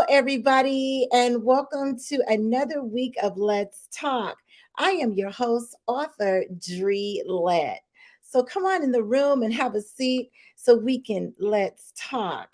everybody, and welcome to another week of Let's Talk. I am your host, author Dre Lett. So come on in the room and have a seat so we can let's talk.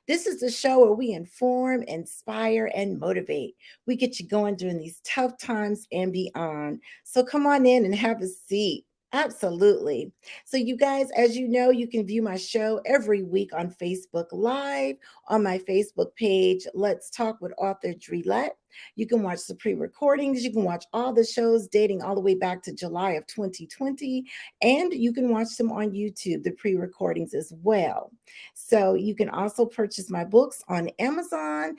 This is the show where we inform, inspire, and motivate. We get you going during these tough times and beyond. So come on in and have a seat. Absolutely. So, you guys, as you know, you can view my show every week on Facebook Live on my Facebook page, Let's Talk with author Dre Lett. You can watch the pre recordings. You can watch all the shows dating all the way back to July of 2020. And you can watch them on YouTube, the pre recordings as well. So you can also purchase my books on Amazon.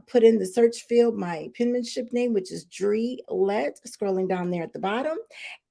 Put in the search field my penmanship name, which is Dre Lett, scrolling down there at the bottom.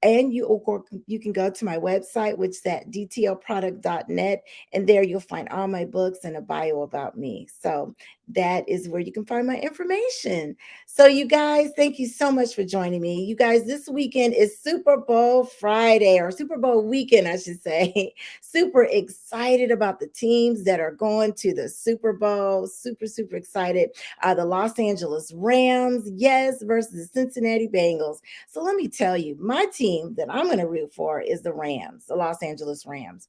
And you can go to my website, which is at dtlproduct.net. And there you'll find all my books and a bio about me. So that is where you can find my information. So you guys, thank you so much for joining me. You guys, this weekend is Super Bowl Friday, or Super Bowl weekend, I should say. Super excited about the teams that are going to the Super Bowl. Super excited. The Los Angeles Rams, yes, versus the Cincinnati Bengals. So let me tell you, my team that I'm going to root for is the Rams, the Los Angeles Rams.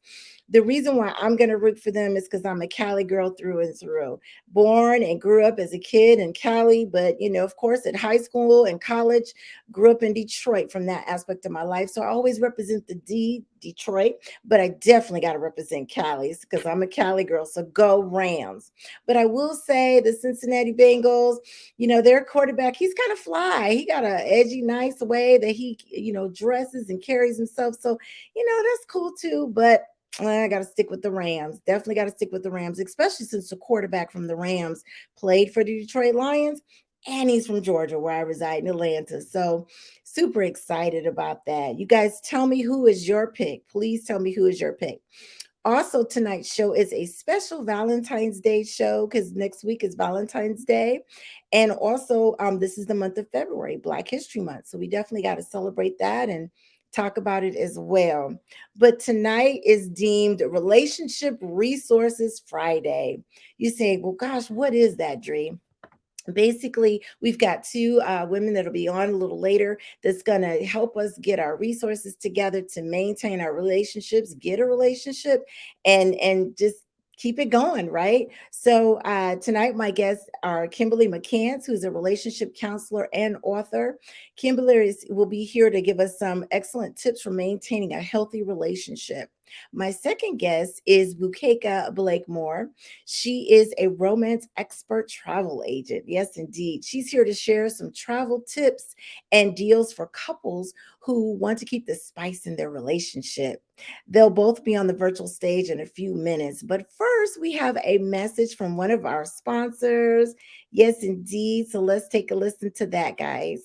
The reason why I'm going to root for them is because I'm a Cali girl through and through. Born and grew up as a kid in Cali, but, of course, at high school and college, grew up in Detroit from that aspect of my life. So I always represent the Detroit, but I definitely got to represent Cali because I'm a Cali girl. So go Rams. But I will say the Cincinnati Bengals, their quarterback, he's kind of fly. He got an edgy, nice way that he, dresses and carries himself. So, that's cool too. But I got to stick with the Rams. Definitely got to stick with the Rams, especially since the quarterback from the Rams played for the Detroit Lions. And he's from Georgia, where I reside in Atlanta. So super excited about that. You guys tell me who is your pick. Please tell me who is your pick. Also, tonight's show is a special Valentine's Day show because next week is Valentine's Day. And also, this is the month of February, Black History Month. So we definitely got to celebrate that and talk about it as well. But tonight is deemed Relationship Resources Friday. You say, well, gosh, what is that, Dre? Basically, we've got two women that'll be on a little later that's going to help us get our resources together to maintain our relationships, get a relationship, and just keep it going, right? So tonight, my guests are Kimberly McCants, who's a relationship counselor and author. Kimberly will be here to give us some excellent tips for maintaining a healthy relationship. My second guest is Bukeka Blakemore. She is a romance expert travel agent. Yes, indeed. She's here to share some travel tips and deals for couples who want to keep the spice in their relationship. They'll both be on the virtual stage in a few minutes. But first, we have a message from one of our sponsors. Yes, indeed. So let's take a listen to that, guys.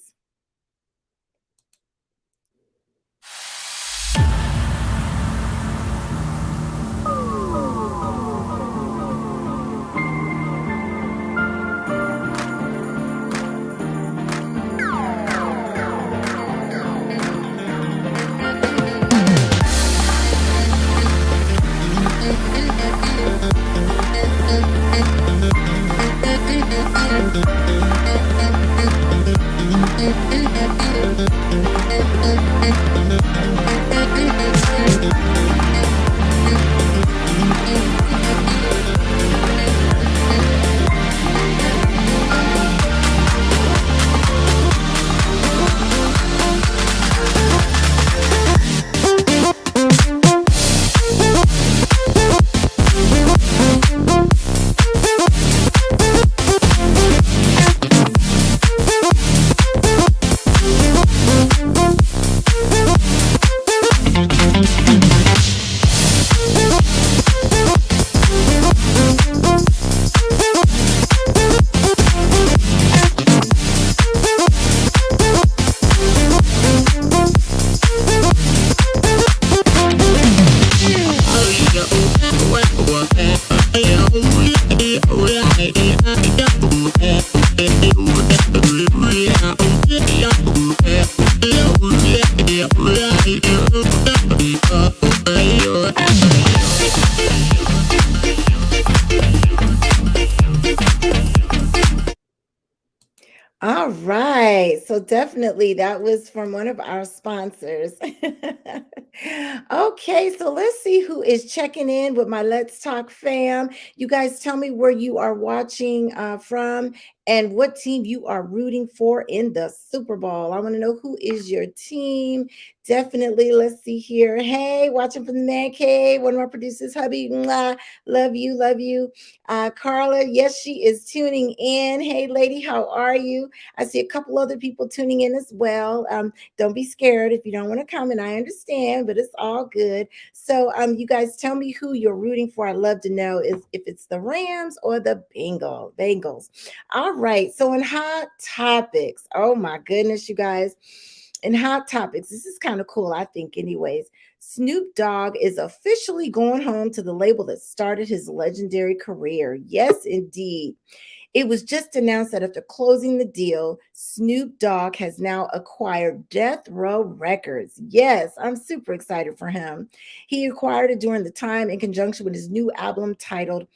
All right. So definitely that was from one of our sponsors. Okay, so let's see who is checking in with my Let's Talk fam. You guys tell me where you are watching from and what team you are rooting for in the Super Bowl. I want to know who is your team. Definitely, let's see here. Hey, watching from the man cave. One of my producers, hubby. Mwah. Love you, love you. Carla, yes, she is tuning in. Hey, lady, how are you? I see a couple other people tuning in as well. Don't be scared if you don't want to comment. I understand, but it's all good. So, you guys tell me who you're rooting for. I'd love to know if it's the Rams or the Bengals. All right. So, in hot topics, oh my goodness, you guys, in hot topics, this is kind of cool, I think, anyways. Snoop Dogg is officially going home to the label that started his legendary career. Yes, indeed. It was just announced that after closing the deal, Snoop Dogg has now acquired Death Row Records. Yes, I'm super excited for him. He acquired it during the time in conjunction with his new album titled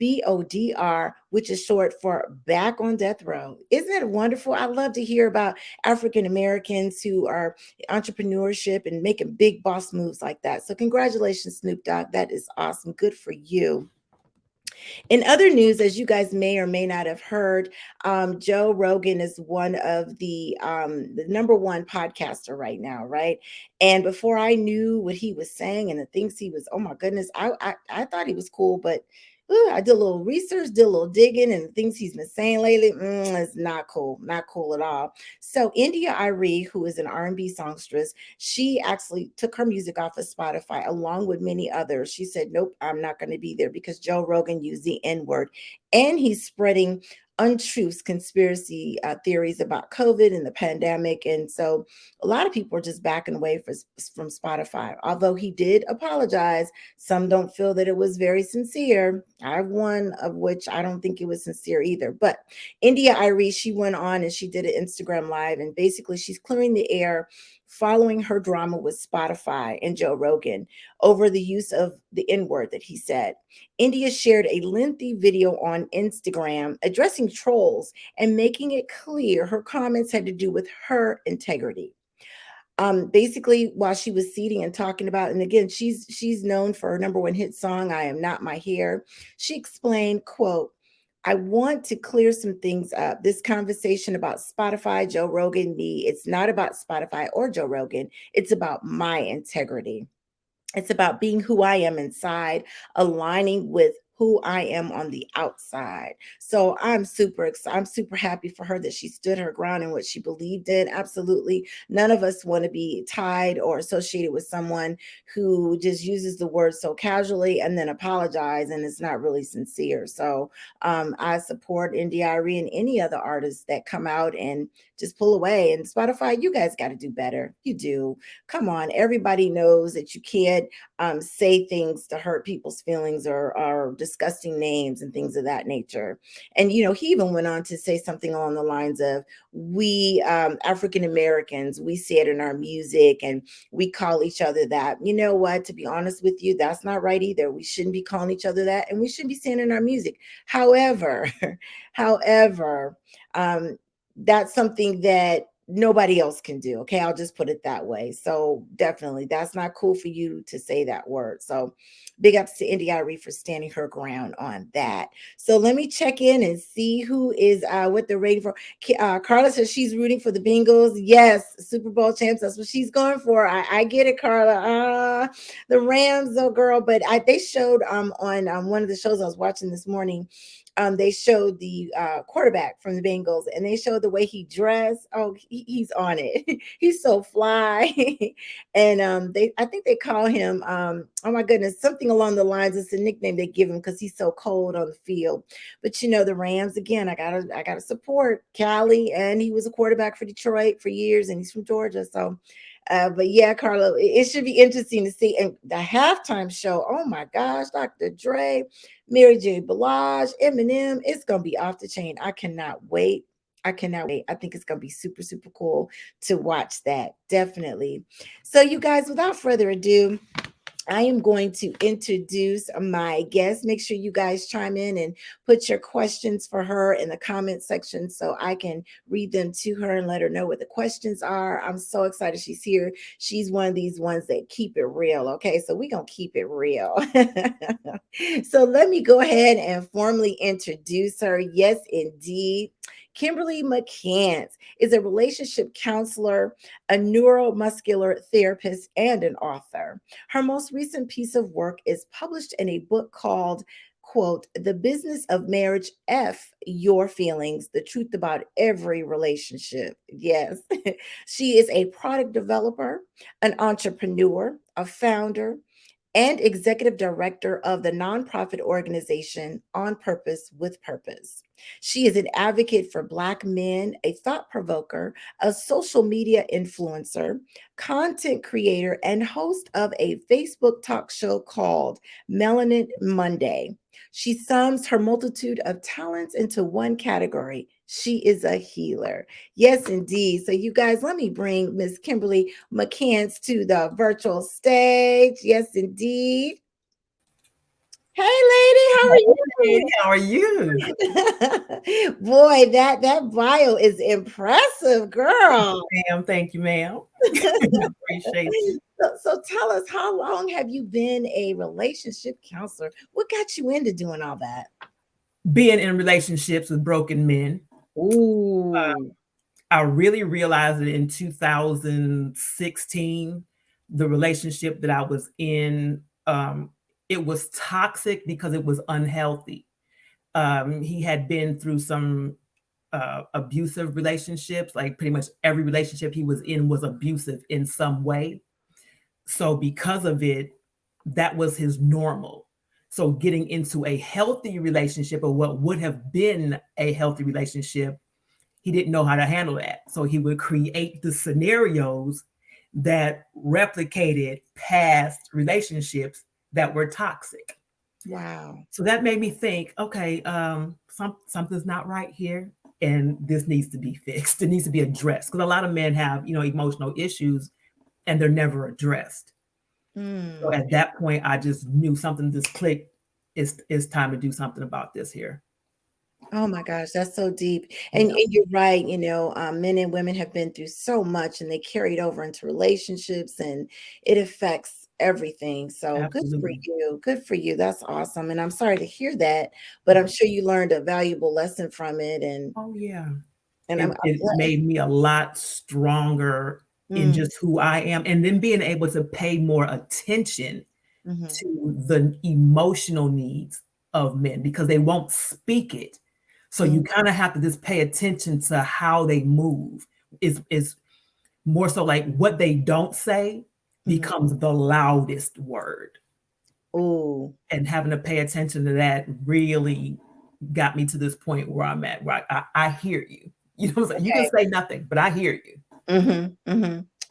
BODR, which is short for Back on Death Row. Isn't it wonderful? I love to hear about African Americans who are entrepreneurship and making big boss moves like that. So, congratulations, Snoop Dogg. That is awesome. Good for you. In other news, as you guys may or may not have heard, Joe Rogan is one of the number one podcaster right now, right? And before I knew what he was saying and the things he was, oh my goodness, I thought he was cool, but I did a little research, did a little digging, and the things he's been saying lately, it's not cool at all. So India Irie, who is an R&B songstress, she actually took her music off of Spotify along with many others. She said, nope, I'm not going to be there because Joe Rogan used the N word and he's spreading untruths, conspiracy theories about COVID and the pandemic. And so a lot of people are just backing away from Spotify. Although he did apologize, some don't feel that it was very sincere. I have one of which I don't think it was sincere either. But India Irie, she went on and she did an Instagram live, and basically she's clearing the air following her drama with Spotify and Joe Rogan over the use of the N word that he said. India shared a lengthy video on Instagram addressing trolls and making it clear her comments had to do with her integrity. Basically, while she was seating and talking about, and again, she's known for her number one hit song, I Am Not My Hair. She explained, quote, I want to clear some things up. This conversation about Spotify, Joe Rogan, me, it's not about Spotify or Joe Rogan. It's about my integrity. It's about being who I am inside, aligning with who I am on the outside. So I'm super happy for her that she stood her ground in what she believed in. Absolutely. None of us want to be tied or associated with someone who just uses the word so casually and then apologize and it's not really sincere. So I support NDRE and any other artists that come out and just pull away. And Spotify, you guys got to do better. You do. Come on. Everybody knows that you can't say things to hurt people's feelings or disgusting names and things of that nature. And, you know, he even went on to say something along the lines of, we African Americans, we say it in our music and we call each other that. You know what? To be honest with you, that's not right either. We shouldn't be calling each other that and we shouldn't be saying it in our music. However, however, that's something that nobody else can do. Okay. I'll just put it that way. So definitely that's not cool for you to say that word. So big ups to India Ari for standing her ground on that. So let me check in and see who is what they're rating for. Carla says she's rooting for the Bengals. Yes, Super Bowl champs. That's what she's going for. I get it, Carla. The Rams, though, girl. But they showed on one of the shows I was watching this morning, they showed the quarterback from the Bengals and they showed the way he dressed. Oh, he's on it. He's so fly. And I think they call him, oh my goodness, something along the lines. It's a nickname they give him because he's so cold on the field. But you know, the Rams, again, I gotta support Cali, and he was a quarterback for Detroit for years, and he's from Georgia. So but yeah, Carlo, it should be interesting to see. And the halftime show, oh my gosh, Dr. Dre, Mary J. Blige, Eminem, it's going to be off the chain. I cannot wait. I cannot wait. I think it's going to be super, super cool to watch that. Definitely. So, you guys, without further ado, I am going to introduce my guest. Make sure you guys chime in and put your questions for her in the comment section so I can read them to her and let her know what the questions are. I'm so excited she's here. She's one of these ones that keep it real. Okay, so we're going to keep it real. So let me go ahead and formally introduce her. Yes, indeed. Kimberly McCants is a relationship counselor, a neuromuscular therapist, and an author. Her most recent piece of work is published in a book called, quote, The Business of Marriage F Your Feelings, the Truth About Every Relationship. Yes. She is a product developer, an entrepreneur, a founder, and executive director of the nonprofit organization On Purpose with Purpose. She is an advocate for Black men, a thought provoker, a social media influencer, content creator, and host of a Facebook talk show called Melanin Monday. She sums her multitude of talents into one category. She is a healer. Yes, indeed. So, you guys, let me bring Miss Kimberly McCants to the virtual stage. Yes, indeed. Hey, lady, how are Hey, you? how are you? Boy, that bio is impressive, girl. Ma'am, thank you, ma'am. Appreciate you. So tell us, how long have you been a relationship counselor? What got you into doing all that? Being in relationships with broken men, Ooh, I really realized it in 2016. The relationship that I was in, it was toxic because it was unhealthy. He had been through some abusive relationships, like pretty much every relationship he was in was abusive in some way. So because of it, that was his normal. So getting into a healthy relationship, or what would have been a healthy relationship, he didn't know how to handle that. So he would create the scenarios that replicated past relationships that were toxic. wow. So that made me think, okay, something's not right here, and this needs to be fixed. It needs to be addressed, because a lot of men have, emotional issues, and they're never addressed. So Mm. at that point, I just knew something just clicked. It's time to do something about this here. Oh my gosh, that's so deep. And, Yeah, and you're right, men and women have been through so much and they carry it over into relationships and it affects everything. So good for absolutely. you. Good for you. That's awesome. And I'm sorry to hear that, but I'm sure you learned a valuable lesson from it. Oh yeah. And It I'm glad. made me a lot stronger in Mm, just who I am, and then being able to pay more attention mhm, to the emotional needs of men, because they won't speak it. So you mm, kind of have to just pay attention to how they move. Is more so like what they don't say mhm. becomes the loudest word. Ooh, And having to pay attention to that really got me to this point where I'm at, where I hear you. You know what I'm saying? You can okay. say nothing, but I hear you.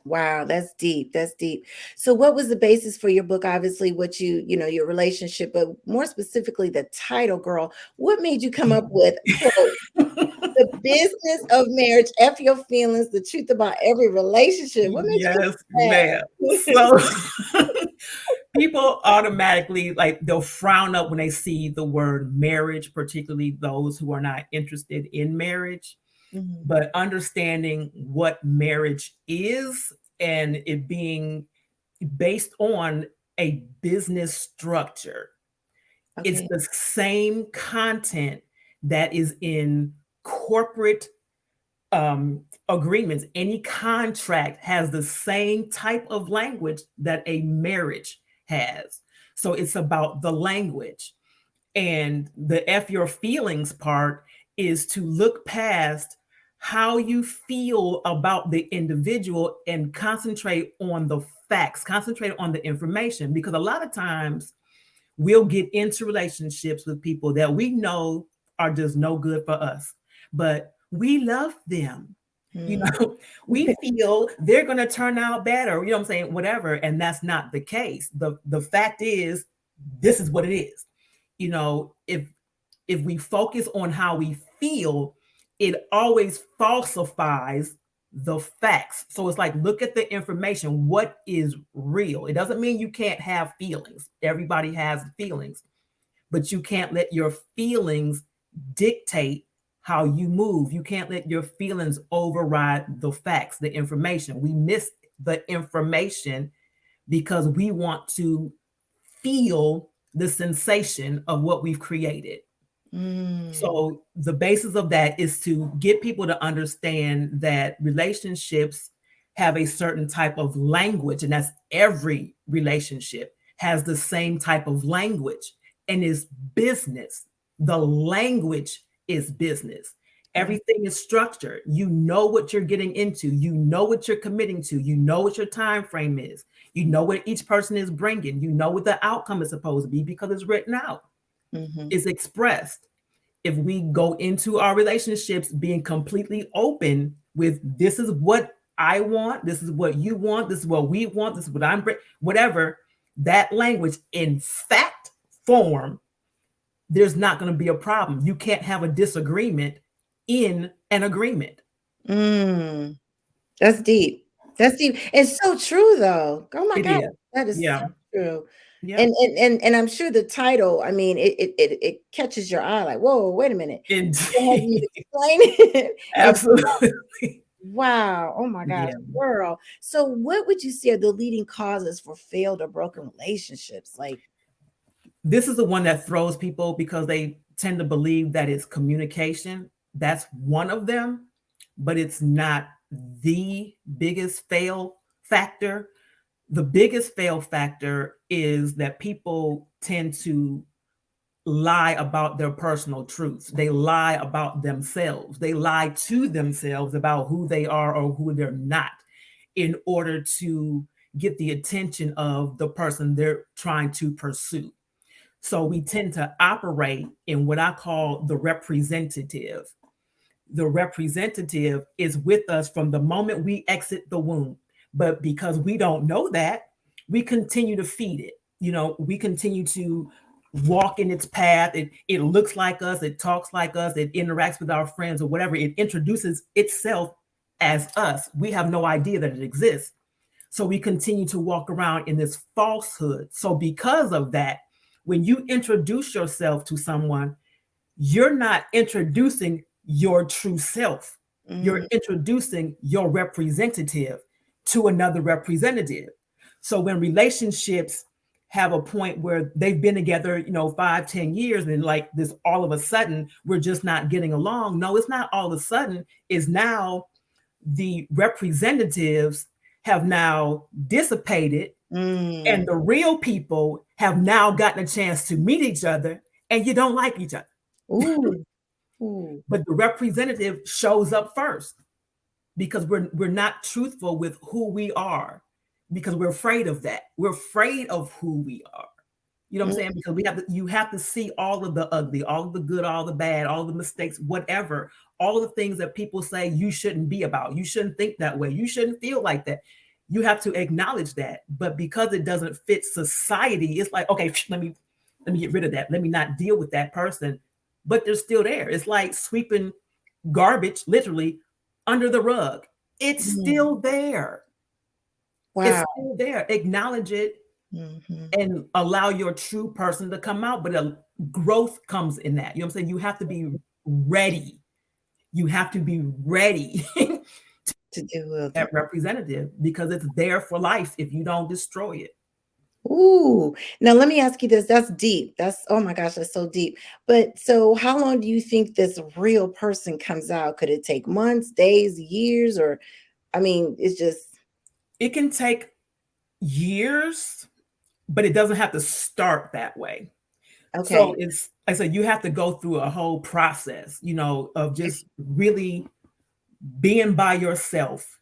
Wow, that's deep. That's deep. So what was the basis for your book? Obviously, what your relationship, but more specifically the title, girl. What made you come up with, quote, the business of marriage, F your feelings, the truth about every relationship? What made you come Yes, up ma'am. with that? So people automatically, like, they'll frown up when they see the word marriage, particularly those who are not interested in marriage. Mhm. But understanding what marriage is, and it being based on a business structure, it's Okay. the same content that is in corporate agreements. Any contract has the same type of language that a marriage has. So it's about the language. And the F your feelings part is to look past how you feel about the individual and concentrate on the facts, concentrate on the information. Because a lot of times we'll get into relationships with people that we know are just no good for us, but we love them. You Hmm. know, we feel they're going to turn out better, you know what I'm saying, whatever. And that's not the case. The fact is, this is what it is. If we focus on how we feel, it always falsifies the facts. So it's like, look at the information. What is real? It doesn't mean you can't have feelings. Everybody has feelings, but you can't let your feelings dictate how you move. You can't let your feelings override the facts, the information. We miss the information because we want to feel the sensation of what we've created. So the basis of that is to get people to understand that relationships have a certain type of language, and that's every relationship has the same type of language, and is business. The language is business. Everything is structured. You know what you're getting into. You know what you're committing to. You know what your time frame is. You know what each person is bringing. You know what the outcome is supposed to be because it's written out. It's expressed. If we go into our relationships being completely open with, this is what I want, this is what you want, this is what we want, this is what I'm whatever, that language in fact form, there's not going to be a problem. You can't have a disagreement in an agreement. That's deep. That's deep. It's so true though. Oh my It God, is. that is Yeah. so true. Yeah. And I'm sure the title, I mean, it catches your eye like, whoa, wait a minute. Have you Indeed. explain it? Absolutely. Wow. Oh my gosh, Yeah. girl. So what would you say are the leading causes for failed or broken relationships? Like, this is the one that throws people because they tend to believe that it's communication. That's one of them, but it's not the biggest fail factor. The biggest fail factor is that people tend to lie about their personal truths. They lie about themselves. They lie to themselves about who they are or who they're not in order to get the attention of the person they're trying to pursue. So we tend to operate in what I call the representative. The representative is with us from the moment we exit the womb. But because we don't know that, we continue to feed it. You know, we continue to walk in its path. It looks like us, it talks like us, it interacts with our friends or whatever. It introduces itself as us. We have no idea that it exists. So we continue to walk around in this falsehood. So because of that, when you introduce yourself to someone, you're not introducing your true self. You're introducing your representative to another representative. So when relationships have a point where they've been together, 5, 10 years, and like this, all of a sudden, we're just not getting along. No, it's not all of a sudden. It's now the representatives have now dissipated, and the real people have now gotten a chance to meet each other, and you don't like each other. But the representative shows up first because we're not truthful with who we are, because we're afraid of that. We're afraid of who we are. You know what I'm saying? Because you have to see all of the ugly, all of the good, all the bad, all the mistakes, whatever, all of the things that people say you shouldn't be about. You shouldn't think that way. You shouldn't feel like that. You have to acknowledge that. But because it doesn't fit society, it's like, okay, let me get rid of that. Let me not deal with that person. But they're still there. It's like sweeping garbage, literally, under the rug. It's still there. wow. It's still there. Acknowledge it and allow your true person to come out. But a growth comes in that. You know what I'm saying? You have to be ready. You have to be ready To do with that representative, because it's there for life if you don't destroy it. Ooh, now let me ask you this. That's deep. That's, oh my gosh, that's so deep. But so how long do you think this real person comes out? Could it take months, days, years, or I mean, it's just It can take years, but it doesn't have to start that way. okay. So it's, like I said, you have to go through a whole process, of just really being by yourself.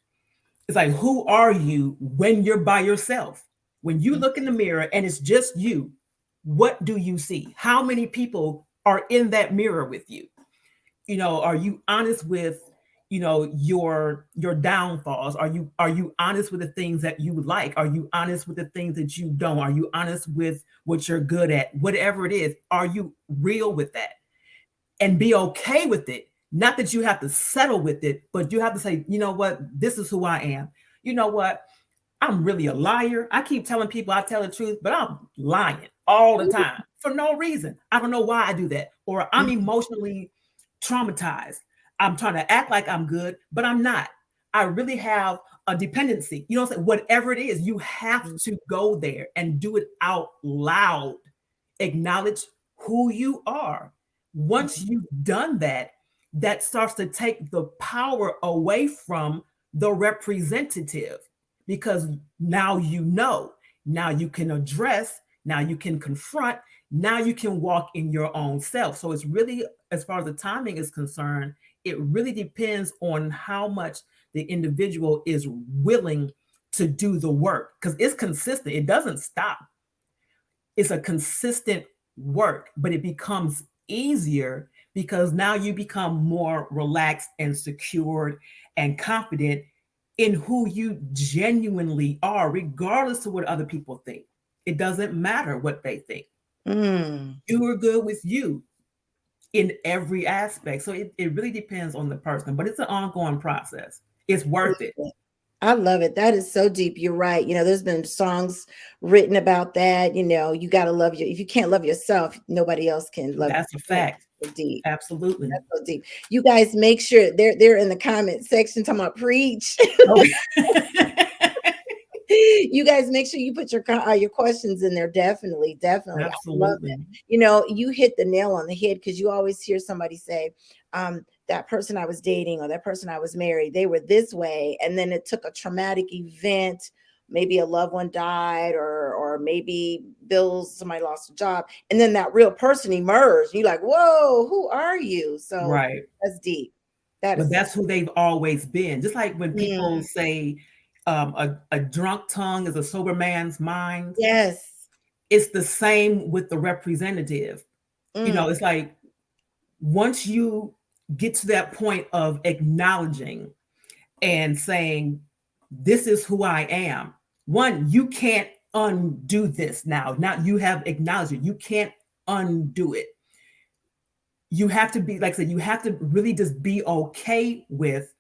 It's like, who are you when you're by yourself? When you look in the mirror and it's just you, what do you see? How many people are in that mirror with you? Are you honest with, your downfalls? Are you honest with the things that you like? Are you honest with the things that you don't? Are you honest with what you're good at? Whatever it is, are you real with that? And be okay with it. Not that you have to settle with it, but you have to say, you know what, this is who I am. You know what, I'm really a liar. I keep telling people I tell the truth, but I'm lying all the time for no reason. I don't know why I do that. Or I'm emotionally traumatized. I'm trying to act like I'm good, but I'm not. I really have a dependency. You know, whatever it is, you have to go there and do it out loud. Acknowledge who you are. Once you've done that, that starts to take the power away from the representative, because now you know, now you can address, now you can confront, now you can walk in your own self. So it's really, as far as the timing is concerned, it really depends on how much the individual is willing to do the work, because it's consistent. It doesn't stop. It's a consistent work, but it becomes easier because now you become more relaxed and secured and confident in who you genuinely are, regardless of what other people think. It doesn't matter what they think. You are good with you in every aspect. So it really depends on the person, but it's an ongoing process. It's worth it. I love it. That is so deep. You're right. You know, there's been songs written about that. You know, you got to love you. If you can't love yourself, nobody else can love you. That's a fact. So deep. Absolutely. That's so deep. You guys make sure they're in the comment section talking about preach. You guys make sure you put your questions in there. Definitely. Absolutely. I love it. You know, you hit the nail on the head, because you always hear somebody say, that person I was dating or that person I was married, they were this way. And then it took a traumatic event. Maybe a loved one died, or maybe somebody lost a job. And then that real person emerged. You're like, whoa, who are you? So right. That's deep. That's who they've always been. Just like when people say a drunk tongue is a sober man's mind. Yes. It's the same with the representative. You know, it's like, once you get to that point of acknowledging and saying, this is who I am. One, you can't undo this now. Now you have acknowledged it. You can't undo it. You have to be, like I said, you have to really just be okay with,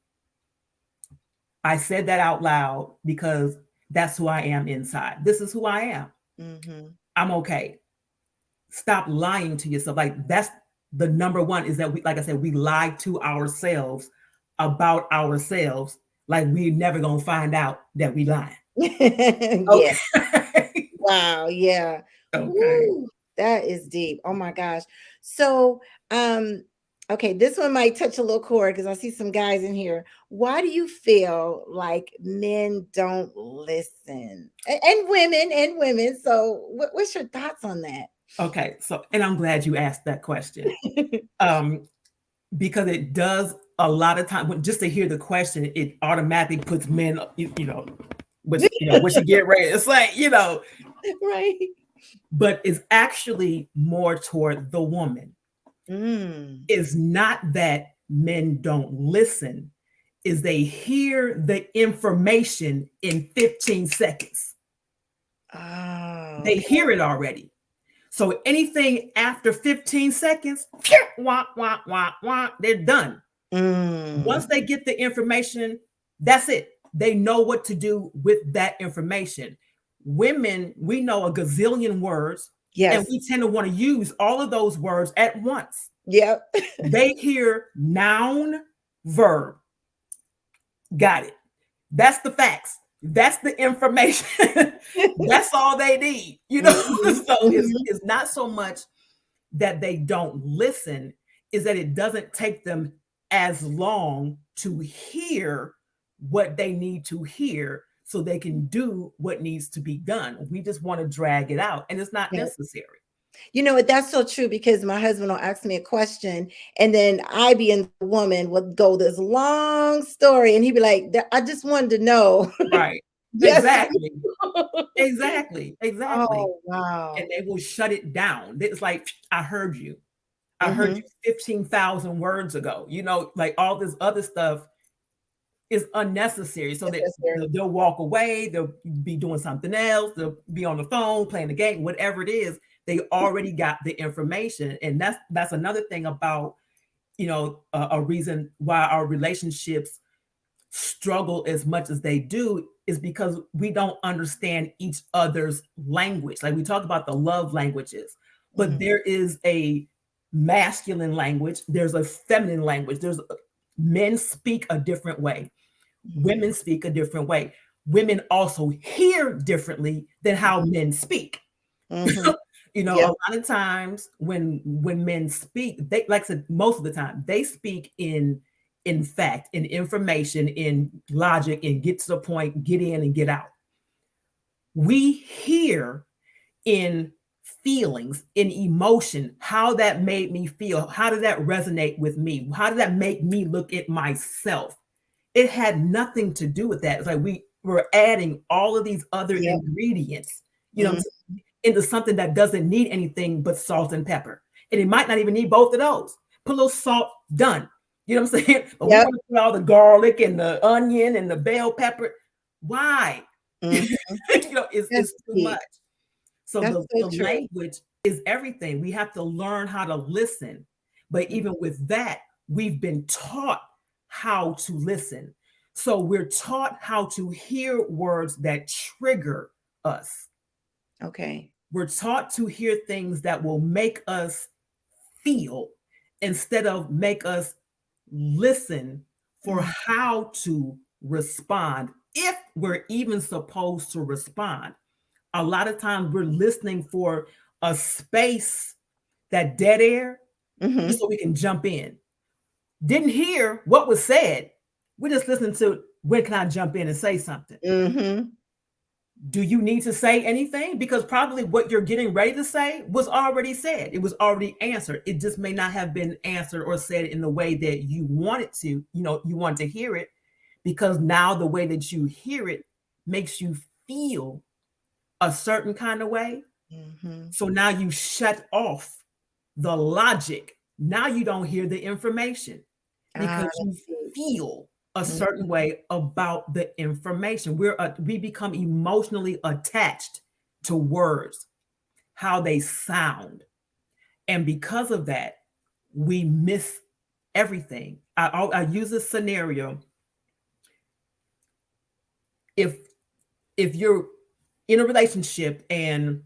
I said that out loud because that's who I am inside. This is who I am. I'm okay. Stop lying to yourself. Like, that's the number one, is that we, like I said, we lie to ourselves about ourselves. Like, we're never going to find out that we lying. Yeah. Wow. Yeah. Okay. Woo, that is deep. Oh my gosh. So, okay, this one might touch a little chord, because I see some guys in here. Why do you feel like men don't listen, and women? So, what's your thoughts on that? Okay, so, and I'm glad you asked that question, because it does a lot of time. Just to hear the question, it automatically puts men, what you get ready. It's like, right. But it's actually more toward the woman. It's not that men don't listen, is they hear the information in 15 seconds. They hear it already. So anything after 15 seconds, wah, wah, wah, wah, they're done. Once they get the information, that's it. They know what to do with that information. Women, we know a gazillion words. Yes. And we tend to want to use all of those words at once. Yep. They hear noun, verb. Got it. That's the facts. That's the information. That's all they need, So it's not so much that they don't listen, is that it doesn't take them as long to hear what they need to hear so they can do what needs to be done. We just want to drag it out, and it's not necessary. You know what? That's so true, because my husband will ask me a question, and then I, being the woman, would go this long story, and he'd be like, I just wanted to know. Right. Exactly. Exactly. Oh, wow. And they will shut it down. It's like, I heard you. I heard you 15,000 words ago. Like, all this other stuff is unnecessary. So they'll walk away. They'll be doing something else. They'll be on the phone, playing the game, whatever it is. They already got the information. And that's another thing about a reason why our relationships struggle as much as they do is because we don't understand each other's language. Like we talk about the love languages, but there is a masculine language, there's a feminine language. Men speak a different way. Women speak a different way. Women also hear differently than how men speak. A lot of times when men speak, they, like I said, most of the time they speak in fact, in information, in logic, and get to the point, get in and get out. We hear in feelings, in emotion, how that made me feel. How did that resonate with me? How did that make me look at myself? It had nothing to do with that. It's like we were adding all of these other ingredients, into something that doesn't need anything but salt and pepper. And it might not even need both of those. Put a little salt, done. You know what I'm saying? But we want to put all the garlic and the onion and the bell pepper. Why? It's too much. So the language is everything. We have to learn how to listen. But even with that, we've been taught how to listen. So we're taught how to hear words that trigger us. Okay. We're taught to hear things that will make us feel instead of make us listen for how to respond, if we're even supposed to respond. A lot of times we're listening for a space, that dead air, just so we can jump in. Didn't hear what was said. We're just listening to, when can I jump in and say something? Do you need to say anything? Because probably what you're getting ready to say was already said. It was already answered. It just may not have been answered or said in the way that you wanted to, you want to hear it, because now the way that you hear it makes you feel a certain kind of way. So now you shut off the logic. Now you don't hear the information because you feel a certain way about the information. We become emotionally attached to words, how they sound. And because of that, we miss everything. I use this scenario. If you're in a relationship and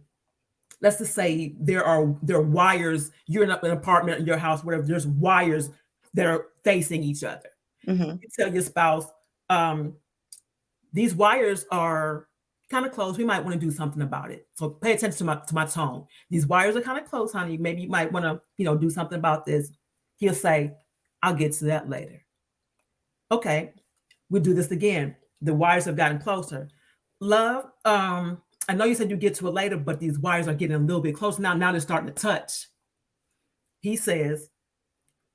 let's just say there are wires, you're in an apartment in your house, whatever, there's wires that are facing each other. You tell your spouse, these wires are kind of close. We might want to do something about it. So pay attention to my tone. These wires are kind of close, honey. Maybe you might want to, do something about this. He'll say, I'll get to that later. Okay, we'll do this again. The wires have gotten closer. Love, I know you said you get to it later, but these wires are getting a little bit closer now. Now they're starting to touch. He says,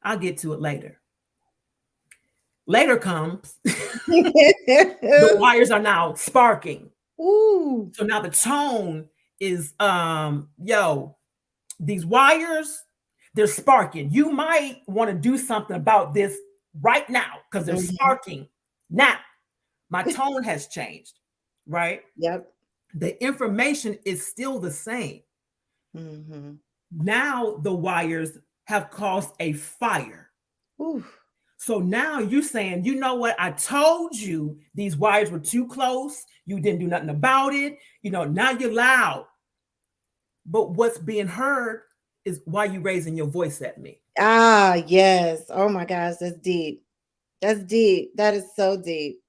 I'll get to it later. Later comes, the wires are now sparking. Ooh. So now the tone is, these wires, they're sparking. You might want to do something about this right now because they're sparking. Now, my tone has changed, right? Yep. The information is still the same. Now the wires have caused a fire. Ooh. So now you're saying, you know what? I told you these wires were too close. You didn't do nothing about it. Now you're loud. But what's being heard is, why you raising your voice at me? Yes. Oh my gosh, that's deep. That's deep. That is so deep.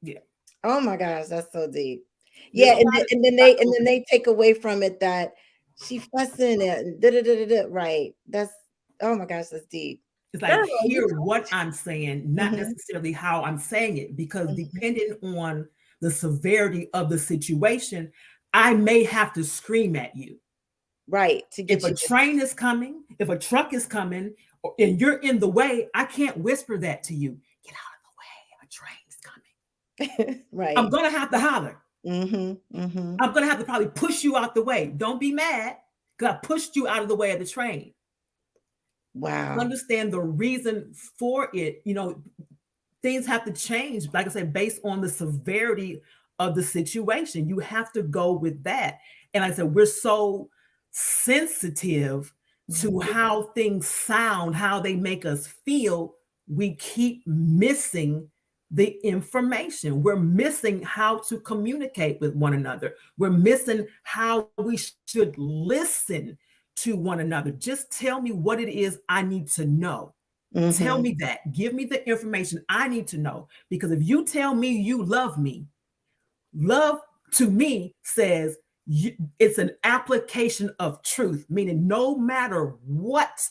Yeah. Oh my gosh, that's so deep. Yeah, and then they take away from it that she fussing and right. That's, oh my gosh, that's deep. It's like, hear what I'm saying, not necessarily how I'm saying it, because depending on the severity of the situation, I may have to scream at you. Right. If a train is coming, if a truck is coming, and you're in the way, I can't whisper that to you. Get out of the way, a train is coming. Right. I'm going to have to holler. I'm going to have to probably push you out the way. Don't be mad because I pushed you out of the way of the train. Wow. Understand the reason for it. Things have to change, like I said, based on the severity of the situation. You have to go with that. And like I said, we're so sensitive to how things sound, how they make us feel, we keep missing the information. We're missing how to communicate with one another. We're missing how we should listen to one another. Just tell me what it is I need to know. Tell Mm-hmm. me that. Give me the information I need to know. Because if you tell me you love me, love to me says it's an application of truth, meaning no matter what,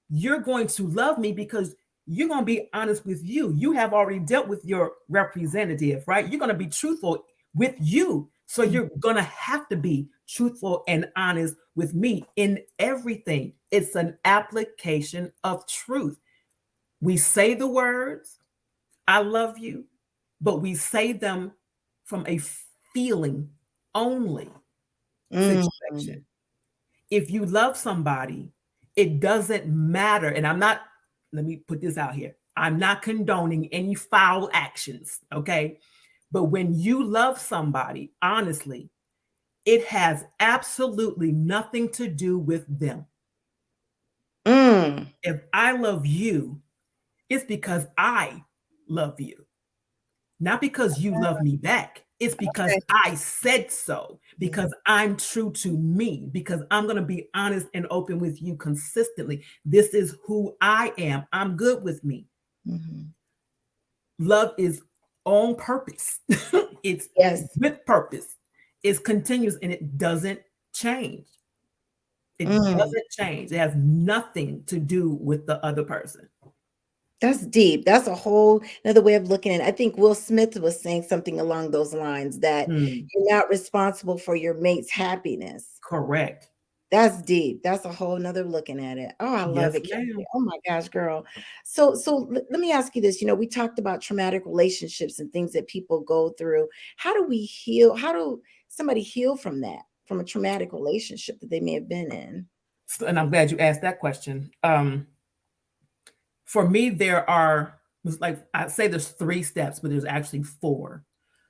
you're going to love me because you're going to be honest with you. You have already dealt with your representative, right? You're going to be truthful with you. So you're going to have to be truthful and honest with me in everything. It's an application of truth. We say the words, I love you, but we say them from a feeling only Mm-hmm. situation. If you love somebody, it doesn't matter. And let me put this out here. I'm not condoning any foul actions, okay? But when you love somebody, honestly, it has absolutely nothing to do with them. Mm. If I love you, it's because I love you. Not because you love me back. It's because Okay. I said so, because I'm true to me, because I'm going to be honest and open with you consistently. This is who I am. I'm good with me. Mm-hmm. Love is on purpose, it's Yes. with purpose, it's continuous, and it doesn't change. It Mm. doesn't change. It has nothing to do with the other person. That's deep. That's a whole another way of looking at it. I think Will Smith was saying something along those lines that Hmm, you're not responsible for your mate's happiness. correct. That's deep. That's a whole nother looking at it. Oh, I love Yes, it, Kimberly. ma'am. Oh my gosh, girl. Let me ask you this. We talked about traumatic relationships and things that people go through. How do we heal? How do somebody heal from that, from a traumatic relationship that they may have been in? And I'm glad you asked that question. For me, it's like I say there's 3 steps, but there's actually 4.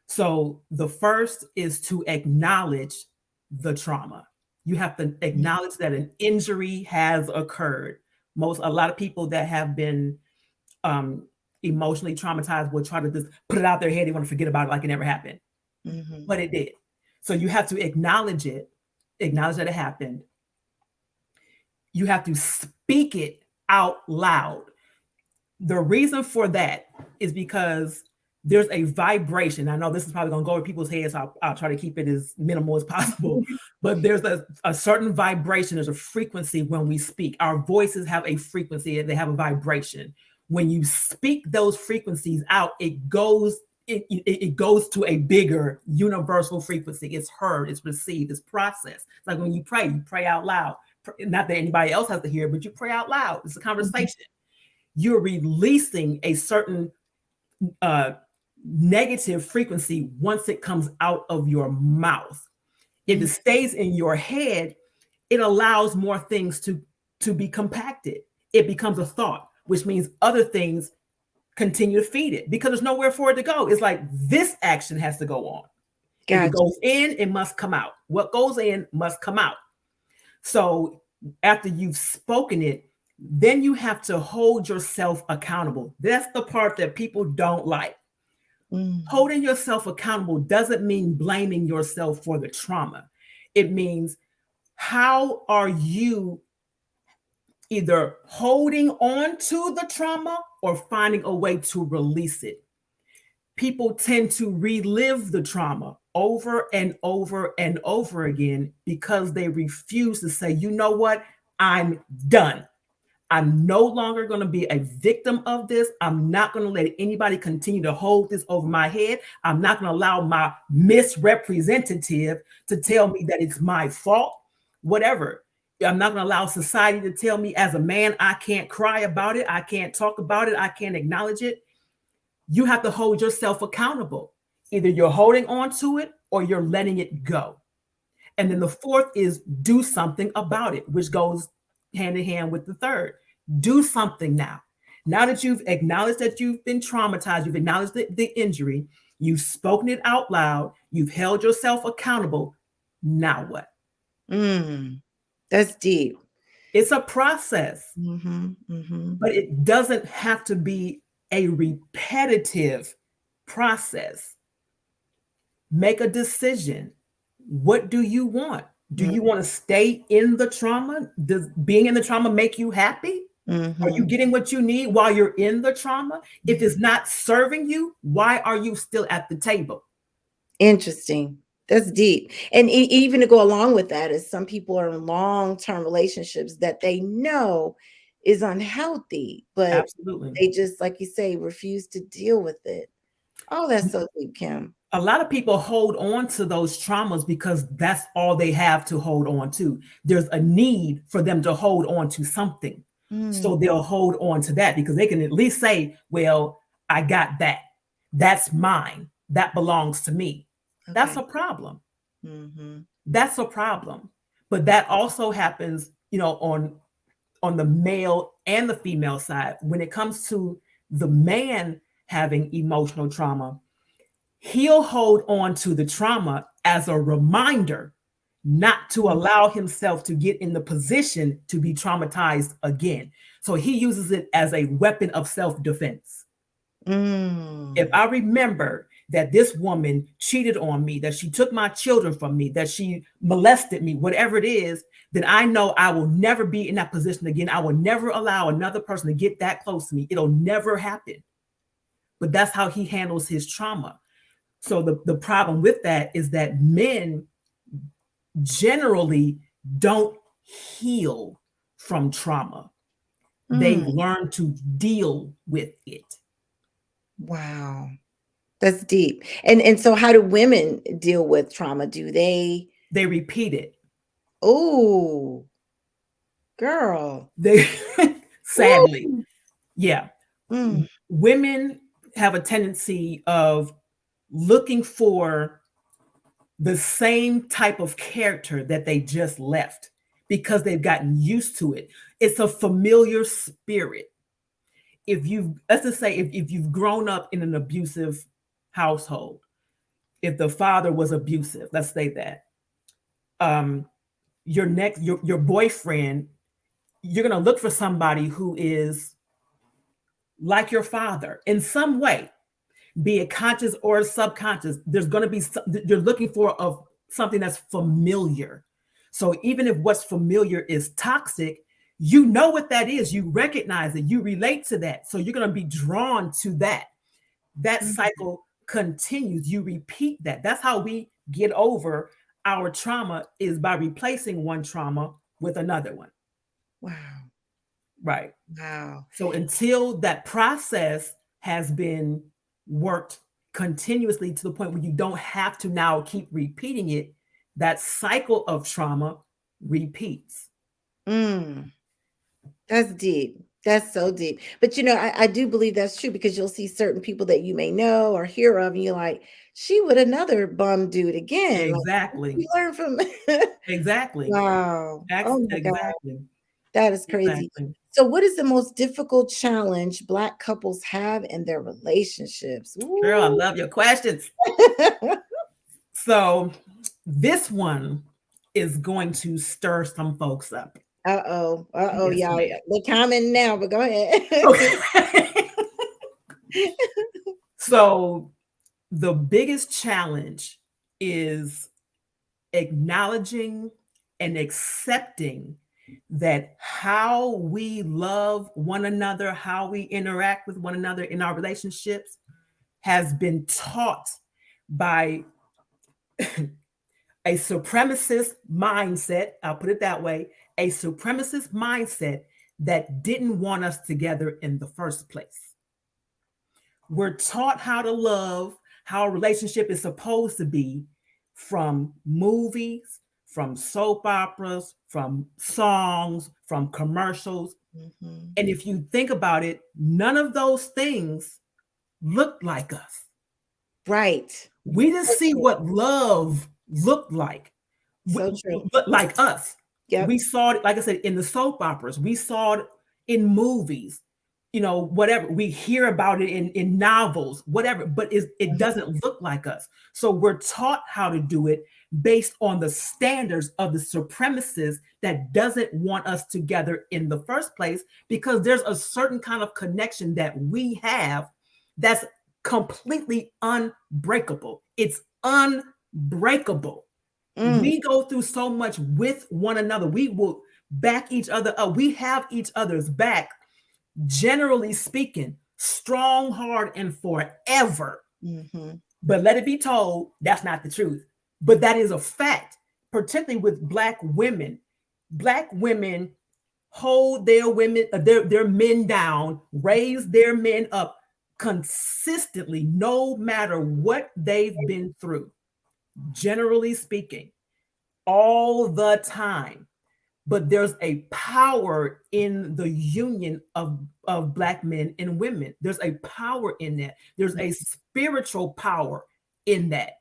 So the first is to acknowledge the trauma. You have to acknowledge that an injury has occurred. A lot of people that have been um, emotionally traumatized will try to just put it out their head. They want to forget about it like it never happened, Mm-hmm. but it did. So you have to acknowledge it, acknowledge that it happened. You have to speak it out loud. The reason for that is because there's a vibration. I know this is probably going to go over people's heads, so I'll try to keep it as minimal as possible. But there's a certain vibration, there's a frequency when we speak. Our voices have a frequency, they have a vibration. When you speak those frequencies out, it goes to a bigger universal frequency. It's heard, it's received, it's processed. It's like when you pray out loud. Not that anybody else has to hear, but you pray out loud. It's a conversation. You're releasing a certain uh, negative frequency once it comes out of your mouth. If it stays in your head, it allows more things to be compacted. It becomes a thought, which means other things continue to feed it because there's nowhere for it to go. It's like this action has to go on. If it Gotcha. goes in, it must come out. What goes in must come out. So after you've spoken it, then you have to hold yourself accountable. That's the part that people don't like. Mm. Holding yourself accountable doesn't mean blaming yourself for the trauma. It means, how are you either holding on to the trauma or finding a way to release it? People tend to relive the trauma over and over and over again because they refuse to say, you know what, I'm done. I'm no longer going to be a victim of this. I'm not going to let anybody continue to hold this over my head. I'm not going to allow my misrepresentative to tell me that it's my fault, whatever. I'm not going to allow society to tell me as a man, I can't cry about it. I can't talk about it. I can't acknowledge it. You have to hold yourself accountable. Either you're holding on to it or you're letting it go. And then the fourth is do something about it, which goes hand in hand with the third. Do something now. Now that you've acknowledged that you've been traumatized, you've acknowledged the injury, you've spoken it out loud, you've held yourself accountable. Now what? Mm. That's deep. It's a process, Mm-hmm. but it doesn't have to be a repetitive process. Make a decision. What do you want? Do you want to stay in the trauma? Does being in the trauma make you happy? Are you Mm-hmm. getting what you need while you're in the trauma? If it's not serving you, why are you still at the table? Interesting. That's deep. And even to go along with that is some people are in long-term relationships that they know is unhealthy, but Absolutely. they just, like you say, refuse to deal with it. Oh, that's so deep, Kim. A lot of people hold on to those traumas because that's all they have to hold on to. There's a need for them to hold on to something. So Mm, they'll hold on to that because they can at least say, well, I got that. That's mine. That belongs to me. That's okay. a problem. Mm-hmm. That's a problem. But that also happens, on the male and the female side. When it comes to the man having emotional trauma, he'll hold on to the trauma as a reminder not to allow himself to get in the position to be traumatized again. So he uses it as a weapon of self-defense. If Mm. I remember that this woman cheated on me, that she took my children from me, that she molested me, whatever it is, then I know I will never be in that position again. I will never allow another person to get that close to me. It'll never happen. But that's how he handles his trauma. So the problem with that is that men generally don't heal from trauma. They Mm. learn to deal with it. Wow. That's deep. And so how do women deal with trauma? Do they They repeat it. Oh, girl. They sadly, Woo. yeah. Mm. Women have a tendency of looking for the same type of character that they just left because they've gotten used to it. It's a familiar spirit. If you've, let's just say, if you've grown up in an abusive household, if the father was abusive, let's say that, um, your boyfriend, you're gonna look for somebody who is like your father in some way, be it conscious or subconscious. There's going to be you're looking for of something that's familiar. So even if what's familiar is toxic, you know what that is. You recognize it. You relate to that. So you're going to be drawn to that. That Mm. cycle continues. You repeat that. That's how we get over our trauma, is by replacing one trauma with another one. Wow. Right. Wow. So until that process has been worked continuously to the point where you don't have to now keep repeating it, that cycle of trauma repeats. Mm. That's deep. That's so deep. But I do believe that's true because you'll see certain people that you may know or hear of, and you're like, she with another bum dude again. Like, what did Exactly. you learn from? Exactly. Wow. Oh my God. Exactly. That is crazy. Exactly. So, what is the most difficult challenge Black couples have in their relationships? Girl, I Ooh. love your questions. So this one is going to stir some folks up. Uh-oh. Uh-oh, Yes, y'all. ma'am. They're commenting now, but go ahead. Okay. So the biggest challenge is acknowledging and accepting that how we love one another, how we interact with one another in our relationships has been taught by a supremacist mindset. I'll put it that way, a supremacist mindset that didn't want us together in the first place. We're taught how to love, how a relationship is supposed to be from movies, from soap operas, from songs, from commercials. Mhm. And if you think about it, none of those things look like us. Right. We didn't So see true. what love looked like, So true. like us. We Yep. saw it, like I said, in the soap operas. We saw it in movies. whatever, we hear about it in novels, whatever, but it doesn't look like us. So we're taught how to do it based on the standards of the supremacists that doesn't want us together in the first place, because there's a certain kind of connection that we have that's completely unbreakable. It's unbreakable. We go through so much with one another. We will back each other up. We have each other's back, generally speaking, strong, hard, and forever. But let it be told, that's not the truth. But that is a fact, particularly with Black women. Black women hold their men down, raise their men up consistently, no matter what they've been through, generally speaking, all the time. But there's a power in the union of Black men and women. There's a power in that. There's a spiritual power in that.